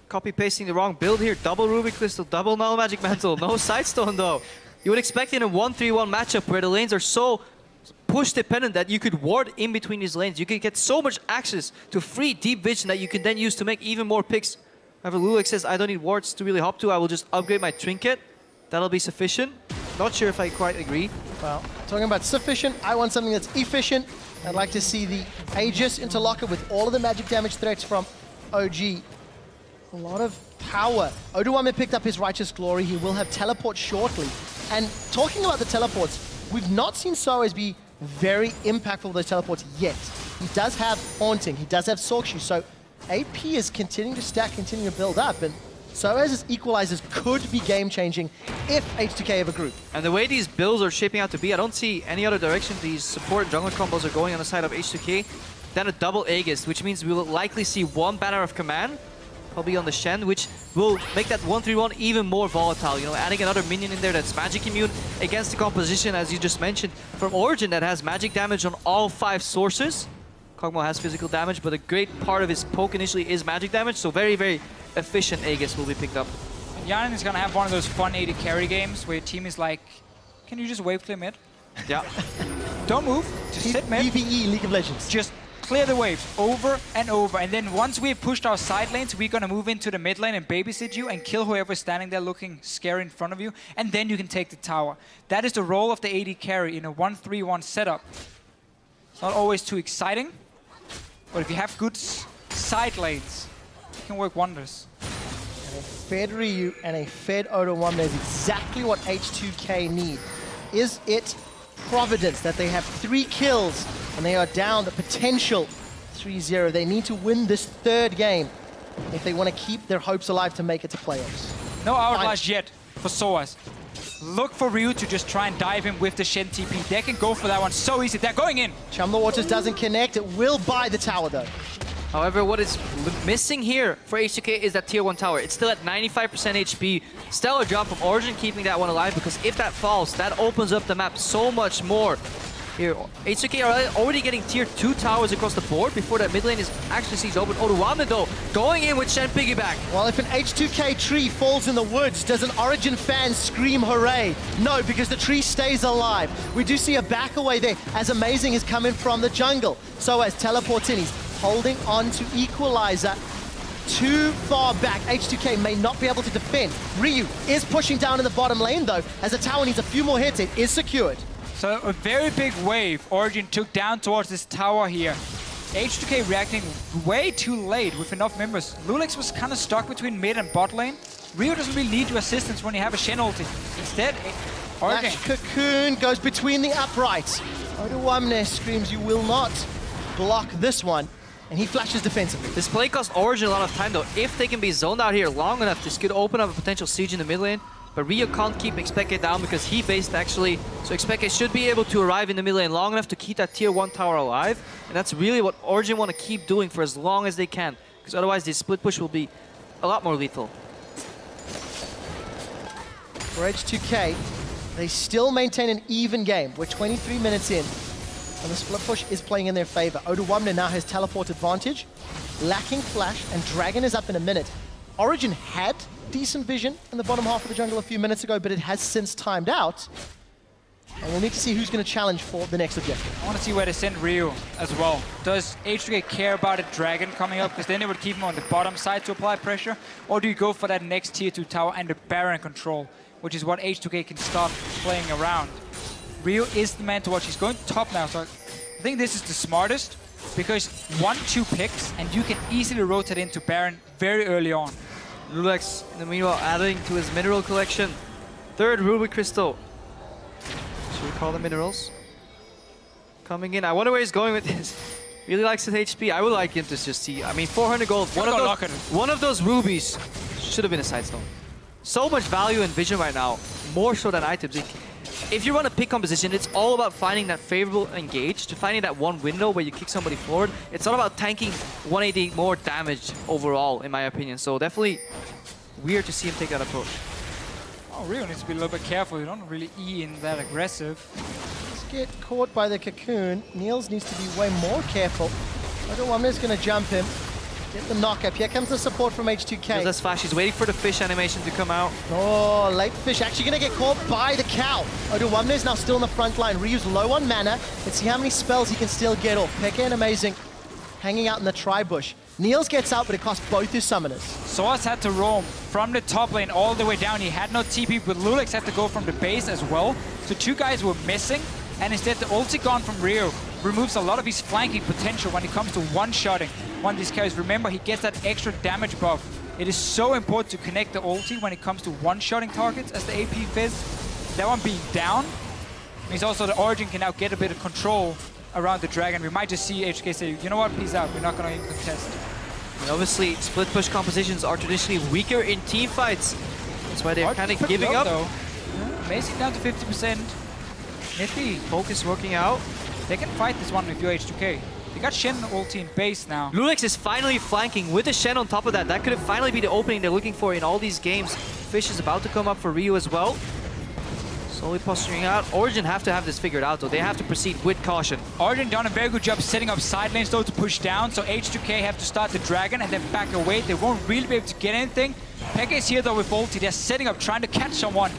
copy-pasting the wrong build here. Double Ruby Crystal, double Null Magic Mantle, no Sidestone though. You would expect in a 1-3-1 matchup where the lanes are so push-dependent that you could ward in between these lanes. You could get so much access to free deep vision that you can then use to make even more picks. However, Lulex says, I don't need wards to really hop to. I will just upgrade my trinket. That'll be sufficient. Not sure if I quite agree. Well, talking about sufficient, I want something that's efficient. I'd like to see the Aegis interlocker with all of the magic damage threats from OG. A lot of power. Oduame picked up his Righteous Glory. He will have teleport shortly. And talking about the teleports, we've not seen Soaz be very impactful with those teleports yet. He does have Haunting, he does have Sorkshu, so AP is continuing to stack, continuing to build up, and so as his equalizers could be game-changing if H2k have a group. And the way these builds are shaping out to be, I don't see any other direction these support and jungle combos are going on the side of H2k than a double Aegis, which means we will likely see one banner of command, probably on the Shen, which will make that 1-3-1 even more volatile. You know, adding another minion in there that's magic immune against the composition, as you just mentioned, from Origen that has magic damage on all 5 sources. Kog'Maw has physical damage, but a great part of his poke initially is magic damage, so very, very efficient Aegis will be picked up. And Yanin is gonna have one of those fun AD carry games where your team is like, can you just wave clear mid? Yeah. Don't move, just sit mid. PvE League of Legends. Just clear the waves over and over, and then once we've pushed our side lanes, we're gonna move into the mid lane and babysit you and kill whoever's standing there looking scary in front of you, and then you can take the tower. That is the role of the AD carry in a 1-3-1 setup. It's not always too exciting, but if you have good side lanes, it can work wonders. And a fed Ryu and a fed Odo1 is exactly what H2k need. Is it Providence that they have 3 kills and they are down the potential 3-0? They need to win this 3rd game if they want to keep their hopes alive to make it to playoffs. No hourglass yet for Soaz. Look for Ryu to just try and dive him with the Shen TP. They can go for that one so easy. They're going in. Chum the Waters doesn't connect. It will buy the tower though. However, what is missing here for H2k is that tier 1 tower. It's still at 95% HP. Stellar job from Origen keeping that one alive, because if that falls, that opens up the map so much more. Here, H2k are already getting tier 2 towers across the board before that mid lane is actually sees open. Oduwamne though, going in with Shen piggyback. Well, if an H2k tree falls in the woods, does an Origen fan scream hooray? No, because the tree stays alive. We do see a back away there as Amazing is coming from the jungle. So as teleports in, he's holding on to equalizer. Too far back. H2k may not be able to defend. Ryu is pushing down in the bottom lane though, as the tower needs a few more hits. It is secured. So a very big wave Origen took down towards this tower here. H2k reacting way too late with enough members. Lulix was kind of stuck between mid and bot lane. Ryu doesn't really need your assistance when you have a Shen ulti. Instead, Origen. Flash Cocoon goes between the uprights. Oduwamne screams, you will not block this one. And he flashes defensively. This play costs Origen a lot of time though. If they can be zoned out here long enough, this could open up a potential siege in the mid lane. But Ryu can't keep Xpeke down because he based actually. So Xpeke should be able to arrive in the mid lane long enough to keep that tier 1 tower alive. And that's really what Origen want to keep doing for as long as they can. Because otherwise this split push will be a lot more lethal. For H2k, they still maintain an even game. We're 23 minutes in. And the split push is playing in their favor. Oduwamne now has teleport advantage. Lacking flash, and Dragon is up in a minute. Origen had decent vision in the bottom half of the jungle a few minutes ago, but it has since timed out. And we'll need to see who's going to challenge for the next objective. I want to see where they send Ryu as well. Does H2k care about a Dragon coming up? Because then they would keep him on the bottom side to apply pressure. Or do you go for that next tier 2 tower and the Baron control, which is what H2k can start playing around. Ryu is the man to watch. He's going top now, so I think this is the smartest, because 1-2 picks and you can easily rotate into Baron very early on. Lulix, in the meanwhile, adding to his mineral collection. 3rd Ruby Crystal. Should we call them minerals? Coming in. I wonder where he's going with this. Really likes his HP. I would like him to just see. I mean, 400 gold. One of those rubies should have been a side stone. So much value and vision right now. More so than items. If you run a pick composition, it's all about finding that favorable engage, to finding that one window where you kick somebody forward. It's all about tanking 180 more damage overall, in my opinion. So definitely weird to see him take that approach. Oh, Ryu needs to be a little bit careful. You don't really E in that aggressive. Let's get caught by the cocoon. Niels needs to be way more careful. Oduwamne's going to jump him. Get the knock-up. Here comes the support from H2k. That's flash. He's waiting for the fish animation to come out. Oh, late fish. Actually going to get caught by the cow. Oduwamne is now still in the front line. Ryu's low on mana. Let's see how many spells he can still get off. Peke and Amazing hanging out in the tri-bush. Niels gets out, but it costs both his summoners. Soaz had to roam from the top lane all the way down. He had no TP, but Lulix had to go from the base as well. So 2 guys were missing, and instead the ulti gone from Ryu removes a lot of his flanking potential when it comes to one-shotting one of these carries. Remember, he gets that extra damage buff. It is so important to connect the ulti when it comes to one-shotting targets, as the AP Fizz. That one being down means also the Origen can now get a bit of control around the Dragon. We might just see H2k say, you know what, peace out, we're not going to even contest. And obviously, split push compositions are traditionally weaker in team fights. That's why they're kind of giving up. Amazing down to 50%. Nifty. Focus working out. They can fight this one with your H2k. They got Shen ulti in base now. Lulex is finally flanking with the Shen on top of that. That could have finally be the opening they're looking for in all these games. Fish is about to come up for Ryu as well. Slowly posturing out. Origen have to have this figured out though. They have to proceed with caution. Origen done a very good job setting up side lanes though to push down. So H2k have to start the dragon and then back away. They won't really be able to get anything. Peke is here though with ulti. They're setting up, trying to catch someone.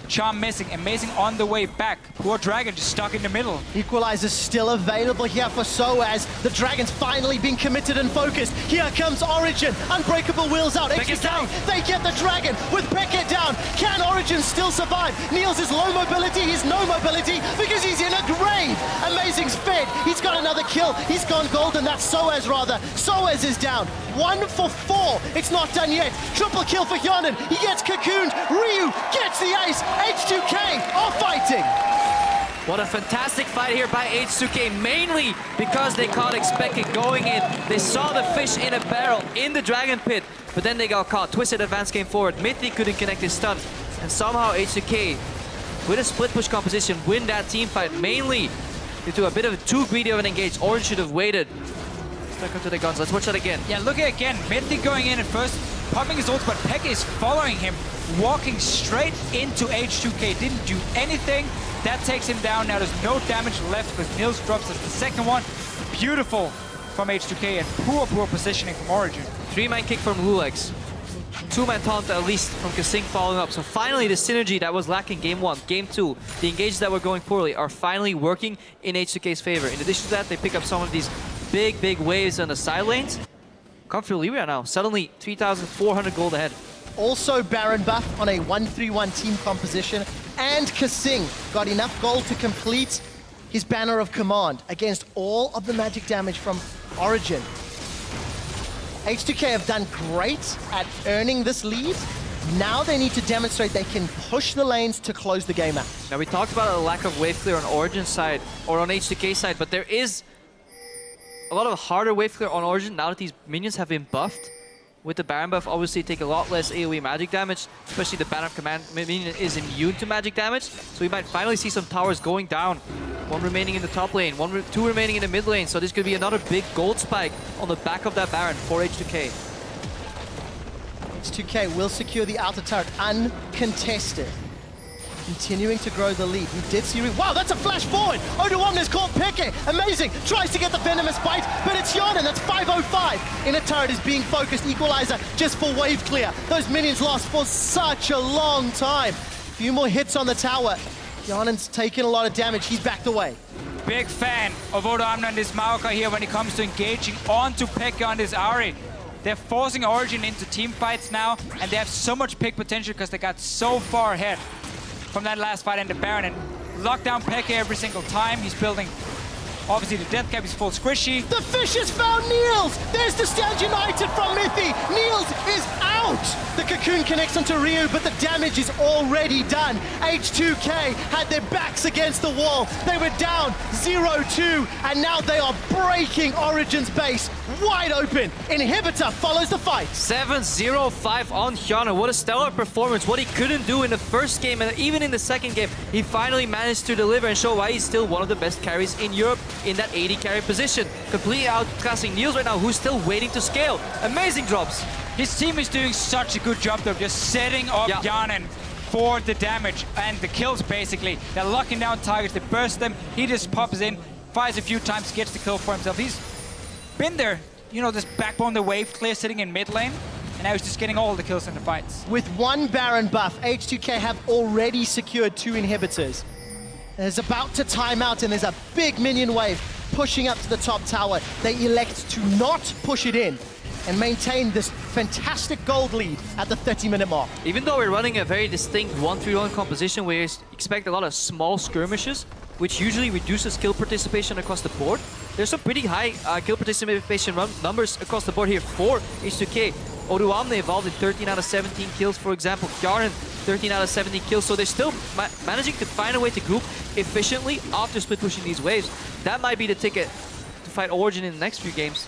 Charm missing, Amazing on the way back. Poor Dragon just stuck in the middle. Equalizer still available here for Soaz. The Dragon's finally been committed and focused. Here comes Origen. Unbreakable wheels out. Peke's down. They get the Dragon with Peke down. Can Origen still survive? Niels is low mobility. He's no mobility because he's in a grave. Amazing's fed. He's got another kill. He's gone golden. That's Soaz rather. Soaz is down. 1 for 4. It's not done yet. Triple kill for Hyonin. He gets cocooned. Ryu gets the ace. H2k are fighting. What a fantastic fight here by H2k, mainly because they caught Expected going in. They saw the fish in a barrel in the Dragon Pit, but then they got caught. Twisted advance came forward. Mithy couldn't connect his stun, and somehow H2k, with a split push composition, win that team fight, mainly due to a bit of too greedy of an engage. Orange should have waited. Stuck onto the guns. Let's watch that again. Yeah, look at it again. Mithy going in at first, popping his ult, but Peke is following him, walking straight into H2k. Didn't do anything. That takes him down. Now there's no damage left because Niels drops as the second one. Beautiful from H2k and poor positioning from Origen. 3-man kick from Lulex. 2-man taunt at least from Kasing following up. So finally the synergy that was lacking game 1, game 2, the engages that were going poorly are finally working in H2k's favor. In addition to that, they pick up some of these big waves on the side lanes. Comfortably right now, suddenly 3,400 gold ahead. Also Baron buff on a 1-3-1 team composition, and Kasing got enough gold to complete his banner of command against all of the magic damage from Origen. H2k have done great at earning this lead. Now they need to demonstrate they can push the lanes to close the game out. Now we talked about a lack of wave clear on Origen's side, or on H2k side, but there is a lot of harder wave clear on Origen now that these minions have been buffed. With the Baron buff, obviously take a lot less AoE magic damage, especially the Banner of Command minion is immune to magic damage, so we might finally see some towers going down. 1 remaining in the top lane, 2 remaining in the mid lane, so this could be another big gold spike on the back of that Baron for H2k. H2k will secure the outer turret uncontested. Continuing to grow the lead. We did see... Wow, that's a flash forward! Oduwamne has caught Peke. Amazing! Tries to get the venomous bite, but it's Hyonin. That's 505. Inner turret is being focused. Equalizer just for wave clear. Those minions lost for such a long time. Few more hits on the tower. Hyonin's taken a lot of damage. He's backed away. Big fan of Oduwamne and this Maoka here when it comes to engaging onto Peke on this Ahri. They're forcing Origen into team fights now, and they have so much pick potential because they got so far ahead from that last fight in the Baron, and lock down Peke every single time. He's building, obviously, the death cap. He's full squishy. The fish has found Niels! There's the Stand United from Mithy! Niels is out! The cocoon connects onto Ryu, but the damage is already done. H2k had their backs against the wall. They were down 0-2, and now they are breaking Origen's base wide open. Inhibitor follows the fight. 7-0-5 on Hyonin. What a stellar performance. What he couldn't do in the first game and even in the second game, he finally managed to deliver and show why he's still one of the best carries in Europe in that 80 carry position. Completely outclassing Niels right now, who's still waiting to scale. Amazing drops. His team is doing such a good job though, just setting up Hyonin for the damage and the kills basically. They're locking down targets, they burst them, he just pops in, fires a few times, gets the kill for himself. He's been there, you know, this backbone, the wave clear sitting in mid lane, and now he's just getting all the kills in the fights. With 1 Baron buff, H2k have already secured 2 inhibitors. It's about to time out, and there's a big minion wave pushing up to the top tower. They elect to not push it in and maintain this fantastic gold lead at the 30-minute mark. Even though we're running a very distinct 1-3-1 composition, we expect a lot of small skirmishes, which usually reduces kill participation across the board. There's some pretty high kill participation numbers across the board here for H2k. Oduwamne evolved in 13 out of 17 kills, for example. Garen, 13 out of 17 kills. So they're still managing to find a way to group efficiently after split pushing these waves. That might be the ticket to fight Origen in the next few games.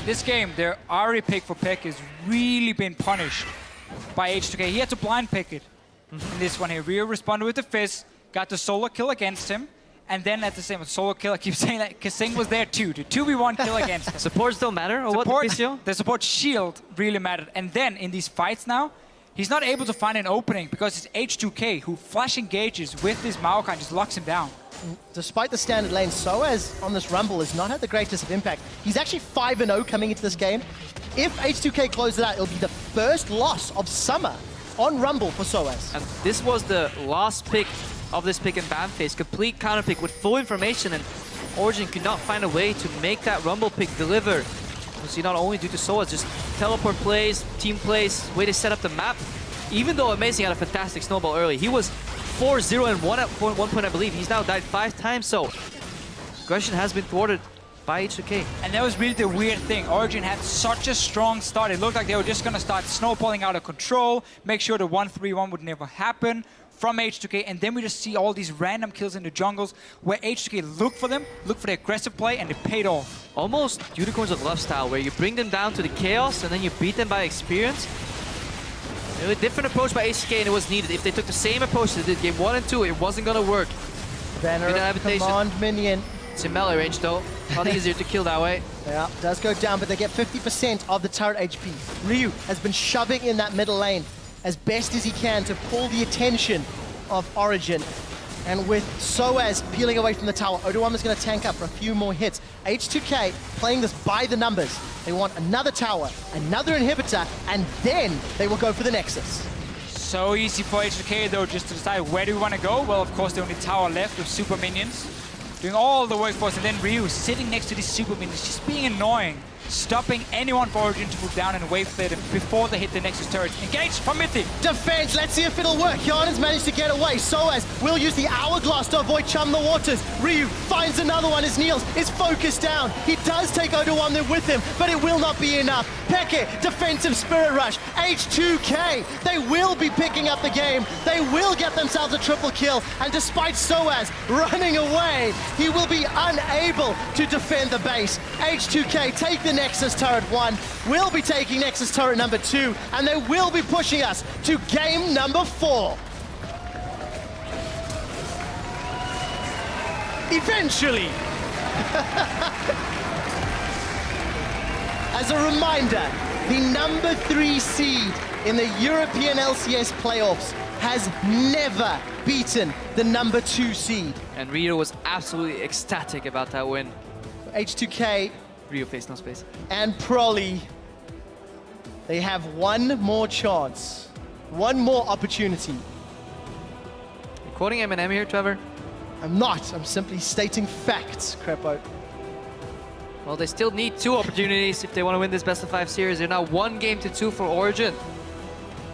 this game, their Ahri pick for Peck has really been punished by H2k. He had to blind pick it in this one here. Rio responded with the Fizz, got the solo kill against him, and then at the same solo kill, I keep saying that Kasing was there too. The 2v1 kill against him. Supports don't matter, or Support, what, PCO? the support shield really mattered. And then in these fights now, he's not able to find an opening because it's H2k who flash engages with this Maokai and just locks him down. Despite the standard lane, Soaz on this Rumble has not had the greatest of impact. He's actually 5-0 coming into this game. If H2k closes it out, it'll be the first loss of summer on Rumble for Soaz. And this was the last pick of this pick and ban phase. Complete counter pick with full information, and Origen could not find a way to make that Rumble pick deliver. See, not only due to Soaz, just teleport plays, team plays, way to set up the map. Even though Amazing had a fantastic snowball early, he was 4-0 and 1 at one point, I believe. He's now died 5 times, so aggression has been thwarted by H2k. And that was really the weird thing. Origen had such a strong start. It looked like they were just going to start snowballing out of control, make sure the 1-3-1 would never happen from H2k, and then we just see all these random kills in the jungles where H2k look for them, look for the aggressive play, and it paid off. Almost Unicorns of Love style, where you bring them down to the chaos and then you beat them by experience. A different approach by H2k, and it was needed. If they took the same approach they did game 1 and 2, it wasn't going to work. Banner command minion. It's in melee range though. Probably easier to kill that way. Yeah, does go down, but they get 50% of the turret HP. Ryu has been shoving in that middle lane as best as he can to pull the attention of Origen. And with Soaz peeling away from the tower, Odoam is going to tank up for a few more hits. H2k playing this by the numbers. They want another tower, another inhibitor, and then they will go for the Nexus. So easy for H2k though, just to decide where do we want to go. Well, of course, the only tower left with super minions, doing all the work for us, and then Ryu sitting next to these super minions, just being annoying, stopping anyone for Origen to move down and wave clear them before they hit the Nexus turret. Engage from Mythic. Defense, let's see if it'll work. Jan has managed to get away. Soaz will use the Hourglass to avoid Chum the Waters. Ryu finds another one as Niels is focused down. He does take Odoam there with him, but it will not be enough. Peke, defensive Spirit Rush. H2k, they will be picking up the game. They will get themselves a triple kill, and despite Soaz running away, he will be unable to defend the base. H2k take the Nexus turret 1, will be taking Nexus turret number 2, and they will be pushing us to game number 4. Eventually. As a reminder, the number 3 seed in the European LCS playoffs has never beaten the number 2 seed. And Rio was absolutely ecstatic about that win. H2k Rio faced no space. and Prolly, they have one more chance, one more opportunity. You quoting Eminem here, Trevor? I'm not, I'm simply stating facts, Crepo. Well, they still need 2 opportunities if they want to win this best of 5 series. They're now 1 game to 2 for Origen.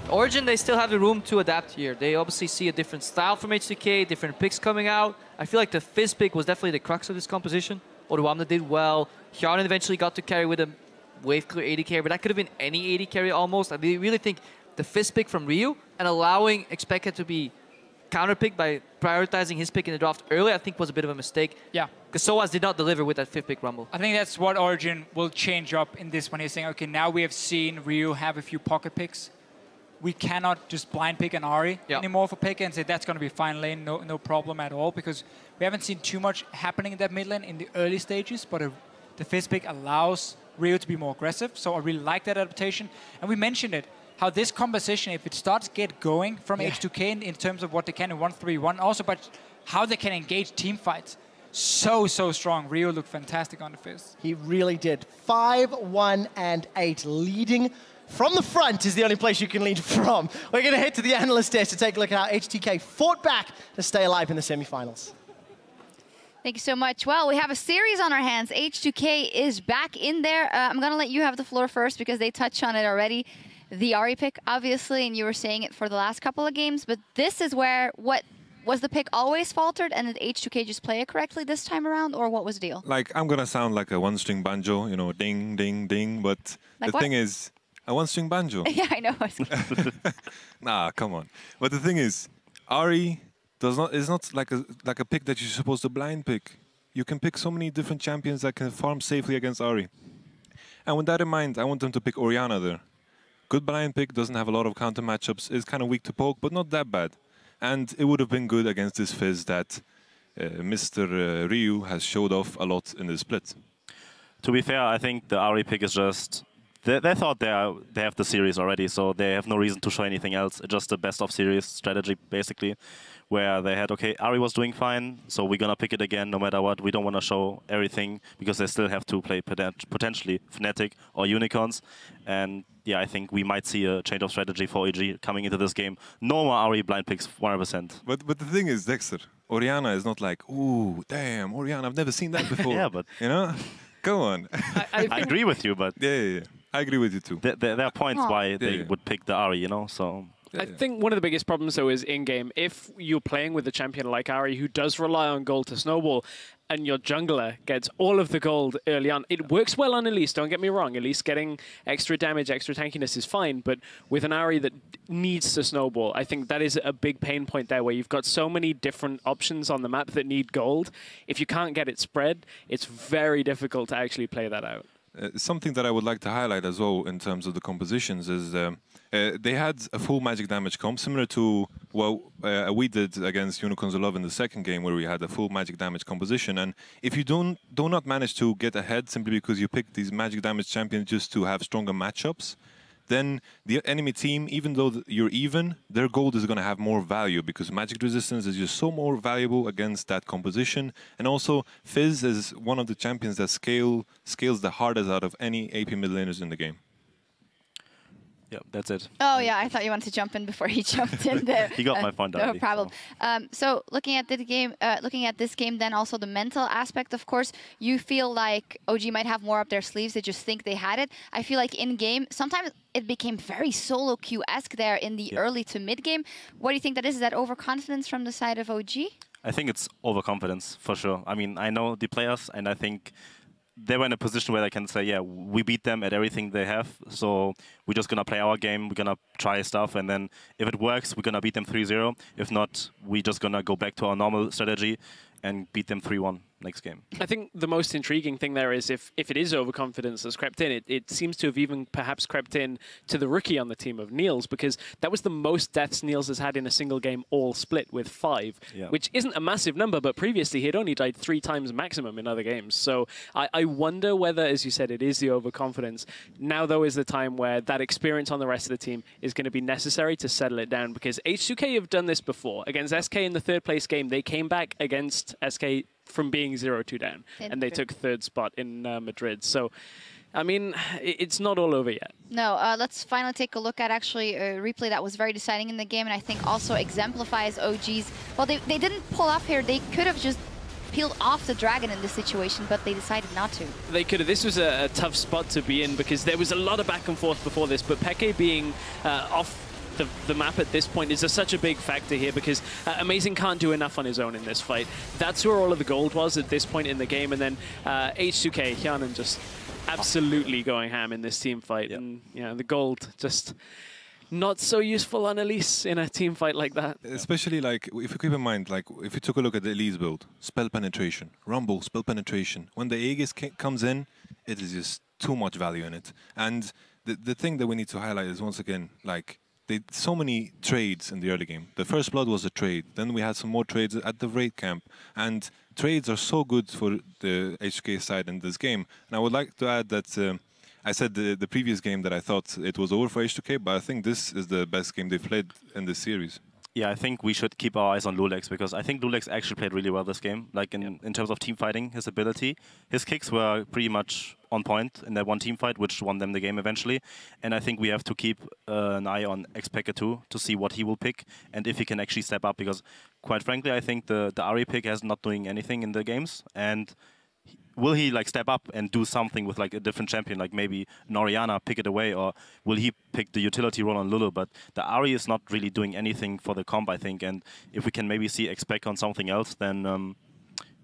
Origen, they still have the room to adapt here. They obviously see a different style from H2k, different picks coming out. I feel like the Fizz pick was definitely the crux of this composition. Odoamne did well. Hjarnan eventually got to carry with a wave clear 80 carry, but that could have been any 80 carry almost. I really think the Fizz pick from Ryu and allowing Xpeke to be counterpicked by prioritizing his pick in the draft early, I think was a bit of a mistake. Yeah. Because Soaz did not deliver with that 5th pick Rumble. I think that's what Origen will change up in this one. He's saying, okay, now we have seen Ryu have a few pocket picks. We cannot just blind pick an Ahri anymore for Peke and say that's going to be fine lane, no problem at all, because we haven't seen too much happening in that mid lane in the early stages, but the Fizz pick allows Ryu to be more aggressive, so I really like that adaptation. And we mentioned it, how this composition, if it starts get going from H2k in terms of what they can in 1-3-1, also but how they can engage team fights, so strong. Ryu looked fantastic on the Fizz. He really did. 5-1-8, leading from the front is the only place you can lead from. We're going to head to the analyst desk to take a look at how H2k fought back to stay alive in the semifinals. Thank you so much. Well, we have a series on our hands. H2k is back in there. I'm going to let you have the floor first because they touched on it already. The Ahri pick, obviously, and you were saying it for the last couple of games, but this is where, what was the pick always faltered, and did H2k just play it correctly this time around, or what was the deal? Like, I'm going to sound like a one-string banjo, you know, ding, ding, ding, but like the thing is, a one-string banjo. Yeah, I know. Nah, come on. But the thing is, Ahri is not like a pick that you're supposed to blind pick. You can pick so many different champions that can farm safely against Ahri. And with that in mind, I want them to pick Oriana there. Good blind pick, doesn't have a lot of counter matchups, is kind of weak to poke, but not that bad. And it would have been good against this Fizz that Mr. Ryu has showed off a lot in the split. To be fair, I think the Ari pick is just... They thought they have the series already, so they have no reason to show anything else. It's just a best of series strategy, basically, where they had, okay, Ari was doing fine, so we're going to pick it again no matter what. We don't want to show everything because they still have to play potentially Fnatic or Unicorns. And yeah, I think we might see a change of strategy for EG coming into this game. No more Ari blind picks, 100%. But the thing is, Dexter, Oriana is not like, ooh, damn, Oriana, I've never seen that before. Yeah, but... You know? Come on. I agree with you, but... Yeah. I agree with you too. There are points why they would pick the Ari, you know, so... I think one of the biggest problems, though, is in-game. If you're playing with a champion like Ari, who does rely on gold to snowball, and your jungler gets all of the gold early on, it works well on Elise, don't get me wrong. Elise getting extra damage, extra tankiness is fine, but with an Ari that needs to snowball, I think that is a big pain point there, where you've got so many different options on the map that need gold. If you can't get it spread, it's very difficult to actually play that out. Something that I would like to highlight as well in terms of the compositions is they had a full magic damage comp, similar to what we did against Unicorns of Love in the second game, where we had a full magic damage composition. And if you do not manage to get ahead simply because you pick these magic damage champions just to have stronger matchups, then the enemy team, even though you're even, their gold is going to have more value because magic resistance is just so more valuable against that composition. And also, Fizz is one of the champions that scales the hardest out of any AP mid laners in the game. Yeah, that's it. Oh, yeah, I thought you wanted to jump in before he jumped in there. He got my point already. No problem. So looking at this game, then also the mental aspect, of course, you feel like OG might have more up their sleeves. They just think they had it. I feel like in-game, sometimes it became very solo queue-esque there in the early to mid-game. What do you think that is? Is that overconfidence from the side of OG? I think it's overconfidence, for sure. I mean, I know the players, and I think they were in a position where they can say, yeah, we beat them at everything they have, so we're just going to play our game, we're going to try stuff, and then if it works, we're going to beat them 3-0. If not, we're just going to go back to our normal strategy and beat them 3-1 next game. I think the most intriguing thing there is if it is overconfidence that's crept in, it seems to have even perhaps crept in to the rookie on the team of Niels, because that was the most deaths Niels has had in a single game all split with 5, which isn't a massive number, but previously he had only died 3 times maximum in other games. So I wonder whether, as you said, it is the overconfidence. Now, though, is the time where that experience on the rest of the team is going to be necessary to settle it down, because H2k have done this before. Against SK in the 3rd place game, they came back against SK from being 0-2 down, and they took 3rd spot in Madrid. So, I mean, it's not all over yet. No, let's finally take a look at actually a replay that was very deciding in the game, and I think also exemplifies OG's. Well, they didn't pull off here. They could have just peeled off the dragon in this situation, but they decided not to. They could have. This was a tough spot to be in because there was a lot of back and forth before this, but Peke being off the map at this point is such a big factor here, because Amazing can't do enough on his own in this fight. That's where all of the gold was at this point in the game, and then H2k, Hyanan just absolutely going ham in this team fight, and the gold just not so useful on Elise in a team fight like that. Especially like, if you keep in mind, like if you took a look at the Elise build, spell penetration, rumble, spell penetration. When the Aegis comes in, it is just too much value in it. And the thing that we need to highlight is, once again, like, so many trades in the early game. The first blood was a trade. Then we had some more trades at the raid camp. And trades are so good for the H2k side in this game. And I would like to add that I said the previous game that I thought it was over for H2k, but I think this is the best game they've played in this series. Yeah, I think we should keep our eyes on Lulex, because I think Lulex actually played really well this game. Like in terms of team fighting, his ability, his kicks were pretty much on point in that one team fight, which won them the game eventually. And I think we have to keep an eye on Xpeke too, to see what he will pick and if he can actually step up, because quite frankly, I think the Ari pick has not doing anything in the games. And will he like step up and do something with like a different champion, like maybe an Oriana, pick it away, or will he pick the utility role on Lulu? But the Ari is not really doing anything for the comp, I think. And if we can maybe see Xpeke on something else, then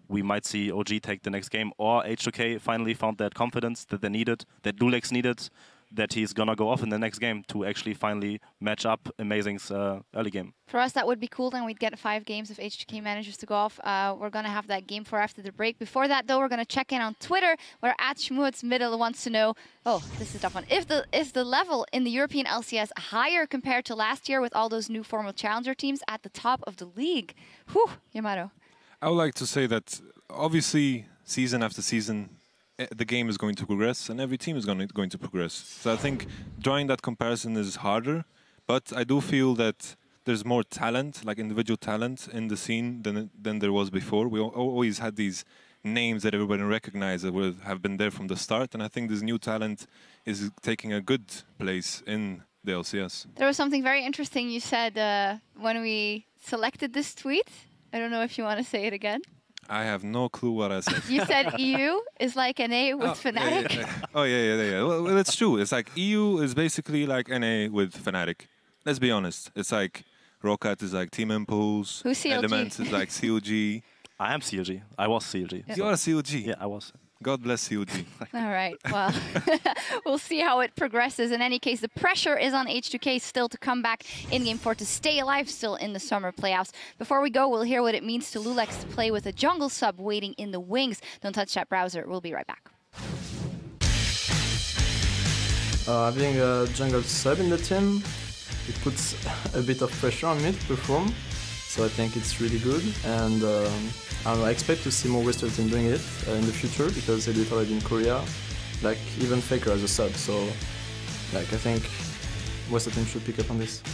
we might see OG take the next game, or H2k finally found that confidence that they needed, that Lulex needed that he's gonna go off in the next game to actually finally match up Amazing's early game. For us, that would be cool. Then we'd get 5 games if H2k manages to go off. We're going to have that game 4 after the break. Before that, though, we're going to check in on Twitter, where @Schmutzmiddel wants to know, oh, this is a tough one. Is the level in the European LCS higher compared to last year with all those new formal challenger teams at the top of the league? Whew, Yamato. I would like to say that obviously season after season, the game is going to progress and every team is going to progress. So I think drawing that comparison is harder, but I do feel that there's more talent, like individual talent in the scene than there was before. We always had these names that everybody recognized that have been there from the start, and I think this new talent is taking a good place in the LCS. There was something very interesting you said when we selected this tweet. I don't know if you want to say it again. I have no clue what I said. You said EU is like NA with Fnatic. Yeah. Well, it's true. It's like EU is basically like NA with Fnatic. Let's be honest. It's like Rocket is like Team Impulse. Who's CLG? Elements is like CLG. I am CLG. I was CLG. Yeah. You are CLG? Yeah, I was. God bless CLG. All right, well, we'll see how it progresses. In any case, the pressure is on H2k still to come back in Game 4 to stay alive still in the summer playoffs. Before we go, we'll hear what it means to Lulex to play with a jungle sub waiting in the wings. Don't touch that browser. We'll be right back. Having a jungle sub in the team, it puts a bit of pressure on me to perform. So I think it's really good, and I don't know, I expect to see more Western team doing it in the future because they do it already in Korea. Like even Faker as a sub, so like I think Western team should pick up on this.